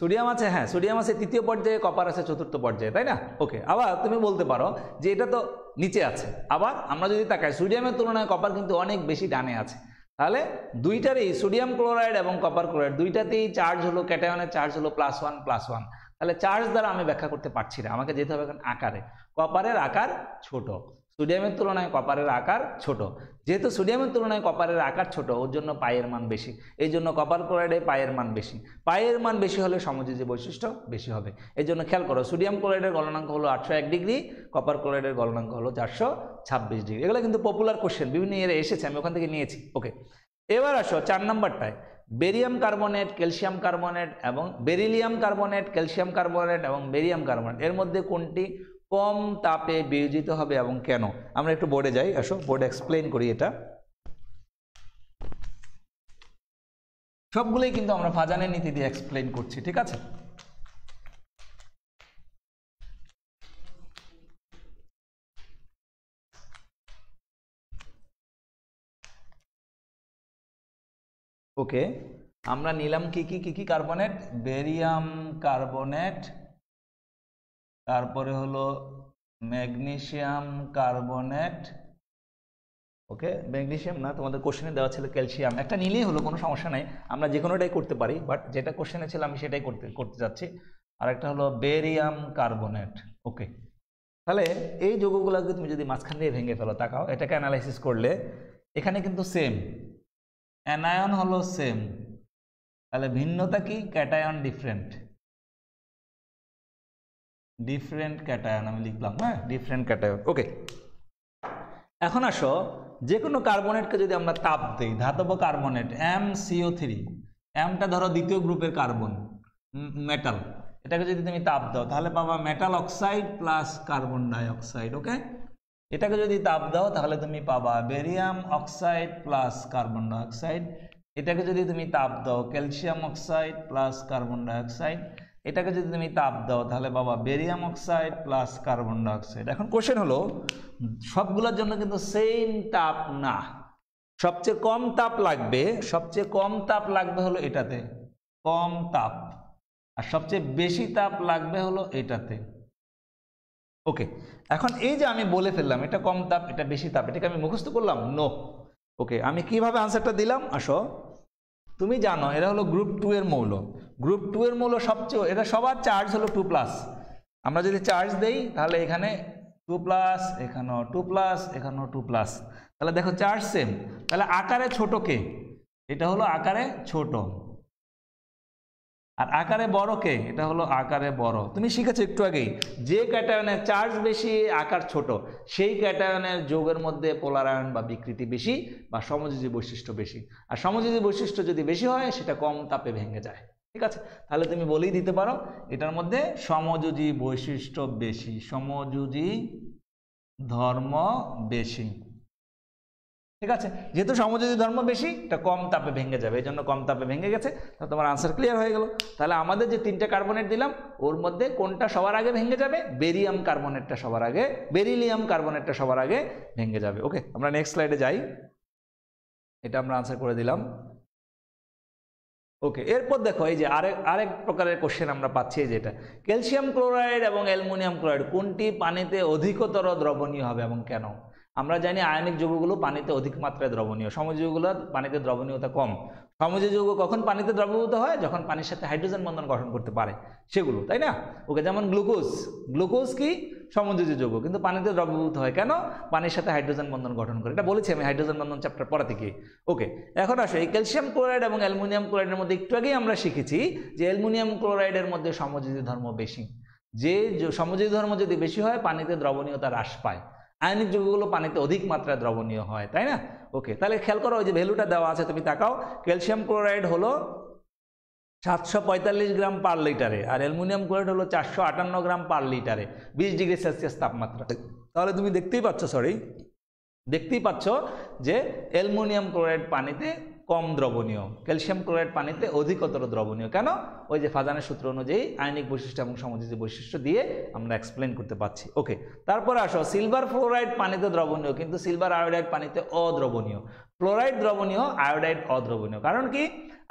সোডিয়াম আছে, হ্যাঁ সোডিয়াম আছে তৃতীয় পর্যায়ে, কপার আছে চতুর্থ পর্যায়ে, তাই না? ওকে, আবার তুমি বলতে পারো যে এটা তো নিচে আছে। আবার আমরা যদি তাকাই সোডিয়ামের তুলনায় কপার কিন্তু অনেক বেশি ডানে আছে, তাহলে দুইটারই সোডিয়াম ক্লোরাইড এবং কপার ক্লোরাইড দুইটাতেই চার্জ হলো, ক্যাটায়নের চার্জ হলো +1+1। তাহলে চার্জ দ্বারা আমি ব্যাখ্যা করতে পারছি না, আমাকে যেতে হবে এখন আকারে। কপারের আকার ছোট, সোডিয়ামের তুলনায় কপারের আকার ছোট। যেহেতু সোডিয়ামের তুলনায় কপারের আকার ছোট, ওর জন্য পাইয়ের মান বেশি। এই জন্য কপার ক্লোরাইডে পাইয়ের মান বেশি। পাইয়ের মান বেশি হলে সমযোজী বৈশিষ্ট্য বেশি হবে। এই জন্য খেয়াল করো, সোডিয়াম ক্লোরাইডের গলনাঙ্ক হলো 801 ডিগ্রি, কপার ক্লোরাইডের গলনাঙ্ক হলো 426 ডিগ্রি। এগুলো কিন্তু পপুলার কোশ্চেন, বিভিন্ন ইয়ারে এসেছে, আমি ওখান থেকে নিয়েছি। ওকে, এবার আসো 4 নম্বরটায়। বেরিয়াম কার্বনেট, ক্যালসিয়াম কার্বনেট এবং বেরিলিয়াম কার্বনেট, ক্যালসিয়াম কার্বনেট এবং বেরিয়াম কার্বনেট এর মধ্যে কোনটি কম তাপে বিয়োজিত হবে এবং কেন? আমরা একটু বোর্ডে যাই, আসো বোর্ডে এক্সপ্লেইন করি। এটা সবগুলোই কিন্তু আমরা ফাজানের নীতি দিয়ে এক্সপ্লেইন করছি, ঠিক আছে? ওকে, আমরা নিলাম কি কি কার্বনেট? বেরিয়াম কার্বনেট, তারপরে হলো ম্যাগনেসিয়াম কার্বনেট। ওকে, ম্যাগনেসিয়াম না, তোমাদের কোশ্চেনে দেওয়া ছিল ক্যালসিয়াম। একটা নিলেই হলো, কোনো সমস্যা নাই, আমরা যে কোনোটাই করতে পারি, বাট যেটা কোশ্চেনে ছিল আমি সেটাই করতে যাচ্ছি। আর একটা হলো বেরিয়াম কার্বনেট। ওকে, তাহলে এই যৌগগুলোকে তুমি যদি মাঝখান দিয়ে ভেঙে ফেলো, তাকাও এটাকে অ্যানালাইসিস করলে এখানে কিন্তু সেম, অ্যানায়ন হলো সেম, তাহলে ভিন্নতা কি? ক্যাটায়ন ডিফারেন্ট, ডিফারেন্ট ক্যাটায়ন আমি লিখলাম, হ্যাঁ ডিফারেন্ট ক্যাটায়ন। ওকে, এখন আসো যে কোনো কার্বনেটকে যদি আমরা তাপ দিই, ধাতব কার্বনেট MCO3, এমটা ধরো দ্বিতীয় গ্রুপের কার্বন মেটাল, এটাকে যদি তুমি তাপ দাও তাহলে পাবা metal oxide plus carbon dioxide. Okay, এটাকে যদি তাপ দাও তাহলে তুমি পাবা barium oxide plus carbon dioxide. এটাকে যদি তুমি তাপ দাও calcium oxide plus carbon dioxide. এটাকে যদি তুমি তাপ দাও তাহলে পাবা barium oxide plus carbon dioxide. এখন কোশ্চেন হলো সবগুলোর জন্য কিন্তু সেম তাপ না, সবচেয়ে কম তাপ লাগবে, সবচেয়ে কম তাপ লাগবে হলো এটাতে, কম তাপ, আর সবচেয়ে বেশি তাপ লাগবে হলো এটাতে। ওকে, এখন এই যে আমি বলে ফেললাম এটা কম তাপ এটা বেশি তাপ, এটাকে আমি মুখস্থ করলাম? নো। ওকে, আমি কিভাবে আনসারটা দিলাম? আসো, তুমি জানো এরা হলো গ্রুপ 2 এর মৌল। গ্রুপ 2 এর মৌল সবচেয়ে, এটা সবার চার্জ হলো 2+। আমরা যদি চার্জ দেই তাহলে এখানে 2+, এখানেও 2+, এখানেও 2+, তাহলে দেখো চার্জ সেম। তাহলে আকারে ছোট কে? এটা হলো আকারে ছোট। আর আকারে বড় কে? এটা হলো আকারে বড়। তুমি শিখেছো একটু আগেই, যে ক্যাটায়নের চার্জ বেশি আকার ছোট, সেই ক্যাটায়নের যৌগের মধ্যে পোলারায়ন বা বিকৃতি বেশি বা সমযোজী বৈশিষ্ট্য বেশি। আর সমযোজী বৈশিষ্ট্য যদি বেশি হয় সেটা কম তাপে ভেঙে যায়, ঠিক আছে? তাহলে তুমি বলেই দিতে পারো এটার মধ্যে সমযোজী বৈশিষ্ট্য বেশি, সমযোজী ধর্ম বেশি, ঠিক আছে? যেহেতু সমযোজী ধর্ম বেশি, এটা কম তাপে ভেঙে যাবে, এই জন্য কম তাপে ভেঙে গেছে। তাহলে তোমার আনসার ক্লিয়ার হয়ে গেল। তাহলে আমাদের যে 3টে কার্বনেট দিলাম ওর মধ্যে কোনটা সবার আগে ভেঙে যাবে? বেরিয়াম কার্বনেটটা সবার আগে, বেরিলিয়াম কার্বনেটটা সবার আগে ভেঙে যাবে। ওকে, আমরা নেক্সট স্লাইডে যাই। এটা আমরা আনসার করে দিলাম। ওকে, এরপর দেখো এই যে আরেক প্রকারের কোশ্চেন আমরা পাচ্ছি, যেটা ক্যালসিয়াম ক্লোরাইড এবং অ্যালুমিনিয়াম ক্লোরাইড কোনটি পানিতে অধিকতর দ্রবণীয় হবে এবং কেন? আমরা জানি আয়নিক যৌগগুলো পানিতে অধিক মাত্রায় দ্রবণীয়, সমযোজী যৌগগুলো পানিতে দ্রবণীয়তা কম। সমযোজী যৌগ কখন পানিতে দ্রবীভূত হয়? যখন পানির সাথে হাইড্রোজেন বন্ধন গঠন করতে পারে সেগুলো, তাই না? ওকে, যেমন গ্লুকোজ কি সমযোজী যৌগ, কিন্তু পানিতে দ্রবীভূত হয় কেন? পানির সাথে হাইড্রোজেন বন্ধন গঠন করে। এটা বলেছি আমি হাইড্রোজেন বন্ধন চ্যাপ্টার পড়াতে গিয়ে। ওকে, এখন আসো এই ক্যালসিয়াম ক্লোরাইড এবং অ্যালুমিনিয়াম ক্লোরাইডের মধ্যে একটু আগেই আমরা শিখেছি যে অ্যালুমিনিয়াম ক্লোরাইডের মধ্যে সমযোজী ধর্ম বেশি। যে সমযোজী ধর্ম যদি বেশি হয় পানিতে দ্রবণীয়তা হ্রাস পায়, আয়নিক যৌগগুলো পানিতে অধিক মাত্রায় দ্রবণীয় হয়, তাই না? ওকে, তাহলে খেয়াল করো ওই যে ভ্যালুটা দেওয়া আছে, তুমি তাকাও। ক্যালসিয়াম ক্লোরাইড হলো 745 গ্রাম পার লিটারে, আর অ্যালুমিনিয়াম ক্লোরাইড হলো 458 গ্রাম পার লিটারে 20 ডিগ্রি সেলসিয়াস তাপমাত্রা। তাহলে তুমি দেখতেই পাচ্ছ যে অ্যালুমিনিয়াম ক্লোরাইড পানিতে কম দ্রবণীয়, ক্যালসিয়াম ক্লোরাইড পানিতে অধিকতর দ্রবণীয়। কেন? ওই যে ফাজানের সূত্র অনুযায়ী আয়নিক বৈশিষ্ট্য এবং সমযোজী বৈশিষ্ট্য দিয়ে আমরা এক্সপ্লেন করতে পারছি। ওকে, তারপরে আসো সিলভার ফ্লোরাইড পানিতে দ্রবণীয়, কিন্তু সিলভার আয়োডাইড পানিতে অদ্রবণীয়। ফ্লোরাইড দ্রবণীয়, আয়োডাইড অদ্রবণীয়। কারণ কি?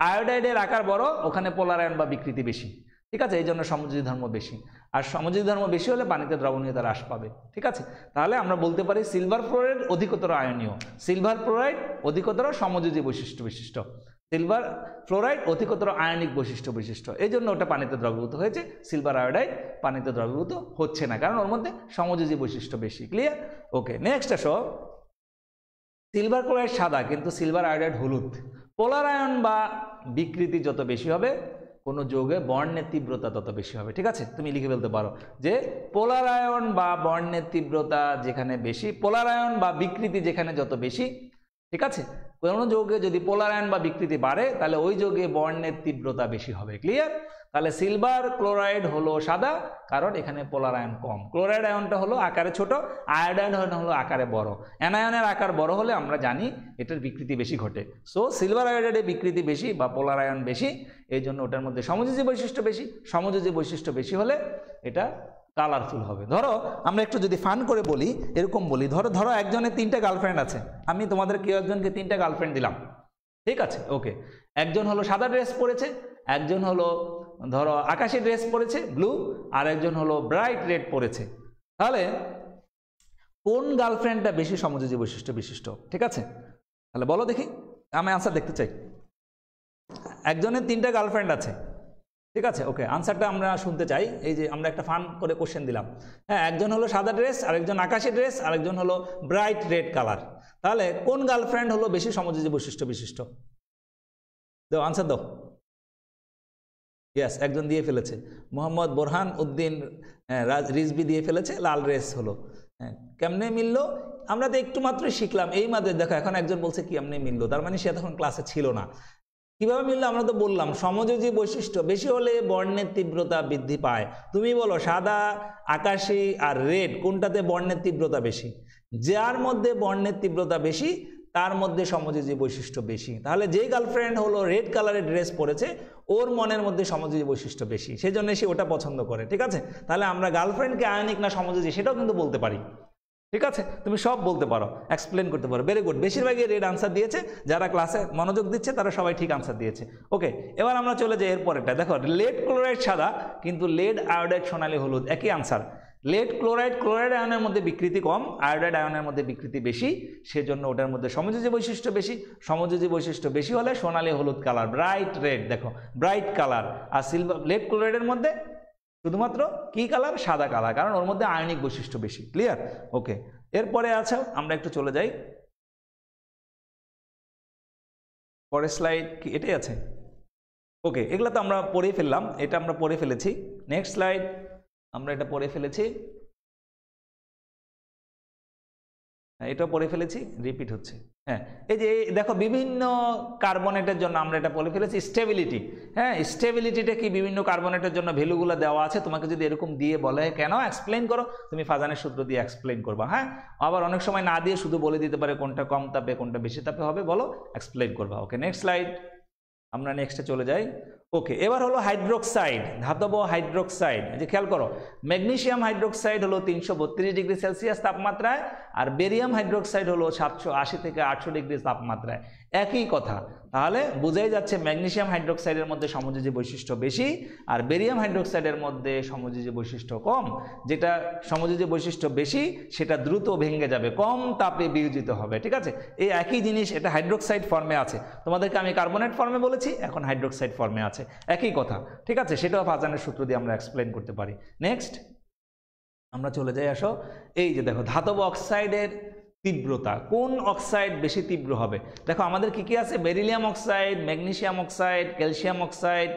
আয়োডাইডের আকার বড়, ওখানে পোলার আয়ন বা বিকৃতি বেশি, ঠিক আছে? এই জন্য সমযোজী ধর্ম বেশি, আর সমযোজী ধর্ম বেশি হলে পানিতে দ্রবণীয়তা হ্রাস পাবে, ঠিক আছে? তাহলে আমরা বলতে পারি সিলভার ফ্লোরাইড অধিকতর আয়নীয়, সিলভার ফ্লোরাইড অধিকতর সমযোজী বিশিষ্ট, সিলভার ফ্লোরাইড অধিকতর আয়নিক বৈশিষ্ট্য। এই জন্য ওটা পানিতে দ্রবীভূত হয়েছে, সিলভার আয়োডাইড পানিতে দ্রবীভূত হচ্ছে না, কারণ ওর মধ্যে সমযোজী বৈশিষ্ট্য বেশি। ক্লিয়ার? ওকে, নেক্সট আসো। সিলভার ক্লোরাইড সাদা, কিন্তু সিলভার আয়োডাইড হলুদ। পোলার আয়ন বা বিকৃতি যত বেশি হবে কোনো যৌগে বর্ণের তীব্রতা তত বেশি হবে, ঠিক আছে? তুমি লিখে ফেলতে পারো যে পোলার আয়ন বা বর্ণের তীব্রতা যেখানে বেশি, পোলার আয়ন বা বিকৃতি যেখানে যত বেশি, ঠিক আছে? কোনো যৌগে যদি পোলার আয়ন বা বিকৃতি বাড়ে তাহলে ওই যৌগে বর্ণের তীব্রতা বেশি হবে। ক্লিয়ার? তাহলে সিলভার ক্লোরাইড হলো সাদা, কারণ এখানে পোলার আয়ন কম। ক্লোরাইড আয়নটা হলো আকারে ছোট, আয়োডাইড হলো আকারে বড়। অ্যানায়নের আকার বড় হলে আমরা জানি এটার বিকৃতি বেশি ঘটে। সো সিলভার আয়োডাইডের বিকৃতি বেশি বা পোলার আয়ন বেশি, এই জন্য ওটার মধ্যে সমযোজী বৈশিষ্ট্য বেশি। সমযোজী বৈশিষ্ট্য বেশি হলে এটা কালারফুল হবে। ধরো আমরা একটু যদি ফান করে বলি, এরকম বলি, ধরো একজনের 3টা গার্লফ্রেন্ড আছে, আমি তোমাদের কেউ একজনকে 3টা গার্লফ্রেন্ড দিলাম, ঠিক আছে? ওকে, একজন হলো সাদা ড্রেস পরেছে, একজন হলো ধরো আকাশি ড্রেস পরেছে ব্লু, আর একজন হলো ব্রাইট রেড পরেছে। তাহলে কোন গার্লফ্রেন্ডটা বেশি সমযোজী বৈশিষ্ট্য বিশিষ্ট? ঠিক আছে, তাহলে বলো দেখি, আমি আনসার দেখতে চাই। একজনের 3টা গার্লফ্রেন্ড আছে, ঠিক আছে? ওকে, আনসারটা আমরা শুনতে চাই। এই যে আমরা একটা ফান করে কোশ্চেন দিলাম, হ্যাঁ, একজন হলো সাদা ড্রেস, আরেকজন আকাশি ড্রেস, আরেকজন হলো ব্রাইট রেড কালার। তাহলে কোন গার্লফ্রেন্ড হলো বেশি সমযোজী বৈশিষ্ট্য বিশিষ্ট? দাও আনসার দাও। ইয়েস, একজন দিয়ে ফেলেছে, মোহাম্মদ বোরহান উদ্দিন রিজভি দিয়ে ফেলেছে, লাল ড্রেস হলো। হ্যাঁ, কেমনে মিললো? আমরা তো একটু মাত্রই শিখলাম এই মাত্র, দেখো এখন একজন বলছে কেমনে মিললো, তার মানে সে তখন ক্লাসে ছিল না। কিভাবে মিললো? আমরা তো বললাম সমযোজী বৈশিষ্ট্য বেশি হলে বর্ণের তীব্রতা বৃদ্ধি পায়। তুমি বলো সাদা, আকাশি আর রেড কোনটাতে বর্ণের তীব্রতা বেশি? যার মধ্যে বর্ণের তীব্রতা বেশি তার মধ্যে সমযোজী বৈশিষ্ট্য বেশি। তাহলে যেই গার্লফ্রেন্ড হলো রেড কালারের ড্রেস পরেছে ওর মনের মধ্যে সমযোজী বৈশিষ্ট্য বেশি, সেই জন্য সে ওটা পছন্দ করে, ঠিক আছে? তাহলে আমরা গার্লফ্রেন্ডকে আয়নিক না সমযোজী সেটাও কিন্তু বলতে পারি, ঠিক আছে? তুমি সব বলতে পারো, এক্সপ্লেন করতে পারো। ভেরি গুড, বেশিরভাগই রেড আনসার দিয়েছে, যারা ক্লাসে মনোযোগ দিচ্ছে তারা সবাই ঠিক আনসার দিয়েছে। ওকে, এবার আমরা চলে যাই এরপরেরটা। দেখো লেড ক্লোরাইড সাদা, কিন্তু লেড আয়োডাইড সোনালী হলুদ, একই আনসার। লেড ক্লোরাইড আয়নের মধ্যে বিকৃতি কম, আয়োডাইড আয়নের মধ্যে বিকৃতি বেশি, সেজন্য ওটার মধ্যে সমযোজী বৈশিষ্ট্য বেশি। সমযোজী বৈশিষ্ট্য বেশি হলে সোনালী হলুদ কালার, ব্রাইট রেড, দেখো ব্রাইট কালার। আর সিলভার লেড ক্লোরাইডের মধ্যে শুধুমাত্র কি কালার? সাদা কালার, কারণ ওর মধ্যে আয়নিক বৈশিষ্ট্য বেশি। ক্লিয়ার? ওকে, এরপরে আছে, আমরা একটু চলে যাই পরের স্লাইড। কি এটাই আছে? ওকে, এগুলো তো আমরা পড়ে ফেললাম, এটা আমরা পড়ে ফেলেছি। নেক্সট স্লাইড, আমরা এটা পড়ে ফেলেছি, এটাও পড়ে ফেলেছি, রিপিট হচ্ছে। হ্যাঁ, এই যে দেখো বিভিন্ন কার্বনেটের জন্য আমরা এটা পড়ে ফেলেছি। স্টেবিলিটি, হ্যাঁ, স্টেবিলিটিটা কি বিভিন্ন কার্বনেটের জন্য ভ্যালুগুলো দেওয়া আছে। তোমাকে যদি এরকম দিয়ে বলে কেন এক্সপ্লেন করো, তুমি ফাজানের সূত্র দিয়ে এক্সপ্লেন করবা। হ্যাঁ, আবার অনেক সময় না দিয়ে শুধু বলে দিতে পারে কোনটা কম তাপে কোনটা বেশি তাপে হবে, বলো এক্সপ্লেন করবা। ওকে, নেক্সট স্লাইড, আমরা নেক্সটে চলে যাই। ওকে, এবার হলো হাইড্রোক্সাইড, ধাতব হাইড্রোক্সাইড। যে খেয়াল করো, ম্যাগনেসিয়াম হাইড্রোক্সাইড হলো 332 ডিগ্রি সেলসিয়াস তাপমাত্রায়, আর বেরিয়াম হাইড্রোক্সাইড হলো 780 থেকে 800 ডিগ্রি তাপমাত্রায়। একই কথা, তাহলে বোঝাই যাচ্ছে ম্যাগনেসিয়াম হাইড্রোক্সাইডের মধ্যে সমযোজী বৈশিষ্ট্য বেশি আর বেরিয়াম হাইড্রোক্সাইডের মধ্যে সমযোজী বৈশিষ্ট্য কম। যেটা সমযোজী বৈশিষ্ট্য বেশি সেটা দ্রুত ভেঙে যাবে, কম তাপে বিয়োজিত হবে। ঠিক আছে, এই একই জিনিস এটা হাইড্রোক্সাইড ফর্মে আছে, তোমাদেরকে আমি কার্বনেট ফর্মে বলেছি, এখন হাইড্রোক্সাইড ফর্মে আছে, একই কথা। ঠিক আছে, সেটাও ফাজানের সূত্র দিয়ে আমরা এক্সপ্লেন করতে পারি। নেক্সট আমরা চলে যাই, আসো এই যে দেখো ধাতব অক্সাইডের তীব্রতা, কোন অক্সাইড বেশি তীব্র হবে। দেখো আমাদের কি কি আছে, beryllium oxide, magnesium oxide, calcium oxide,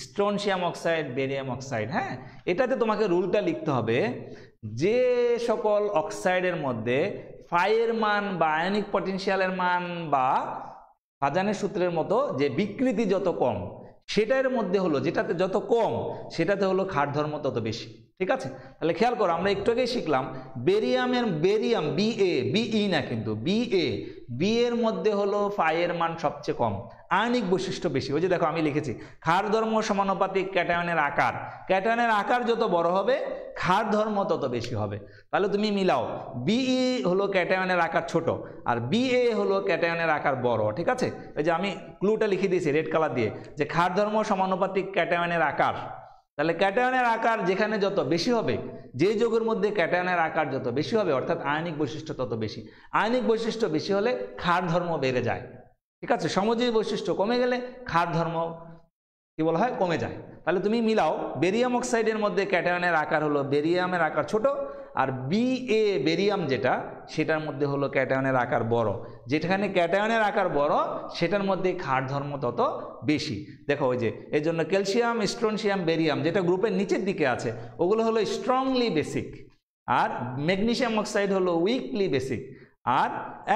strontium oxide, barium oxide. হ্যাঁ, এটাতে তোমাকে রুলটা লিখতে হবে, যে সকল অক্সাইডের মধ্যে ফাইয়ের মান বা আয়নিক পটেনশিয়ালের মান বা ফাজানের সূত্রের মতো যে বিকৃতি যত কম, সেটার মধ্যে হলো যেটাতে যত কম সেটাতে হলো ক্ষার ধর্ম তত বেশি। ঠিক আছে, তাহলে খেয়াল করো, আমরা একটু আগেই শিখলাম বেরিয়ামের বেরিয়াম বিই না কিন্তু বি এর মধ্যে হলো ফাইয়ের মান সবচেয়ে কম, আয়নিক বৈশিষ্ট্য বেশি। ওই যে দেখো আমি লিখেছি ক্ষার ধর্ম সমানুপাতিক ক্যাটায়নের আকার, ক্যাটায়নের আকার যত বড় হবে ক্ষার ধর্ম তত বেশি হবে। তাহলে তুমি মিলাও, বিই হলো ক্যাটায়নের আকার ছোট আর বিএ হলো ক্যাটায়নের আকার বড়। ঠিক আছে, ওই যে আমি ক্লুটা লিখে দিয়েছি রেড কালার দিয়ে, যে ক্ষার ধর্ম সমানুপাতিক ক্যাটায়নের আকার। তাহলে ক্যাটায়নের আকার যেখানে যত বেশি হবে, যে যৌগের মধ্যে ক্যাটায়নের আকার যত বেশি হবে অর্থাৎ আয়নিক বৈশিষ্ট্য তত বেশি, আয়নিক বৈশিষ্ট্য বেশি হলে ক্ষার ধর্ম বেড়ে যায়। ঠিক আছে, সমযোজী বৈশিষ্ট্য কমে গেলে ক্ষার ধর্ম কি বলা হয়, কমে যায়। তাহলে তুমি মিলাও, বেরিয়াম অক্সাইডের মধ্যে ক্যাটায়নের আকার হলো বেরিয়ামের আকার ছোট আর বেরিয়াম যেটা সেটার মধ্যে হলো ক্যাটায়নের আকার বড়, যেখানে ক্যাটায়নের আকার বড় সেটার মধ্যে ক্ষার ধর্ম তত বেশি। দেখো ওই যে এই জন্য ক্যালসিয়াম, স্ট্রনশিয়াম, বেরিয়াম যেটা গ্রুপের নিচের দিকে আছে ওগুলো হলো স্ট্রংলি বেসিক, আর ম্যাগনেসিয়াম অক্সাইড হলো উইকলি বেসিক, আর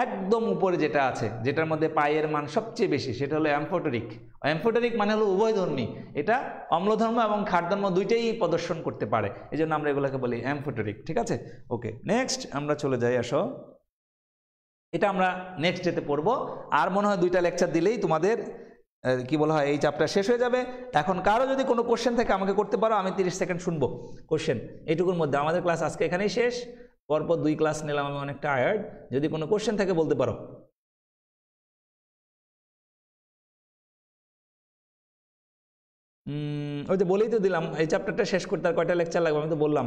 একদম উপরে যেটা আছে যেটার মধ্যে পাইয়ের মান সবচেয়ে বেশি সেটা হলো অ্যামফোটেরিক। অ্যামফোটেরিক মানে হলো উভয়ধর্মী, এটা অম্লধর্ম এবং ক্ষারধর্ম দুইটাই প্রদর্শন করতে পারে, এই জন্য আমরা এগুলোকে বলি অ্যামফোটেরিক। ঠিক আছে, ওকে নেক্সট আমরা চলে যাই, আসো এটা আমরা নেক্সট ডেতে পড়বো। আর মনে হয় 2টা লেকচার দিলেই তোমাদের কি বলা হয় এই চ্যাপ্টার শেষ হয়ে যাবে। এখন কারো যদি কোনো কোশ্চেন থাকে আমাকে করতে পারো, আমি 30 সেকেন্ড শুনবো কোশ্চেন এইটুকুর মধ্যে। আমাদের ক্লাস আজকে এখানেই শেষ, পরপর 2 ক্লাস নিলাম, আমি অনেক টায়ার্ড। যদি কোনো কোশ্চেন থাকে বলতে পারো। ওই যে বলেই তো দিলাম এই চ্যাপ্টারটা শেষ করতে আর কয়টা লেকচার লাগবে, আমি তো বললাম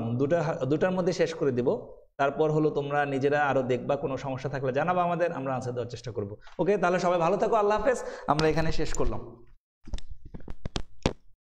দুটার মধ্যে শেষ করে দিব। তারপর হলো তোমরা নিজেরা আরো দেখবা, কোনো সমস্যা থাকলে জানাবা আমাদের, আমরা আনসার দেওয়ার চেষ্টা করব। ওকে, তাহলে সবাই ভালো থাকো, আল্লাহ হাফেজ, আমরা এখানে শেষ করলাম।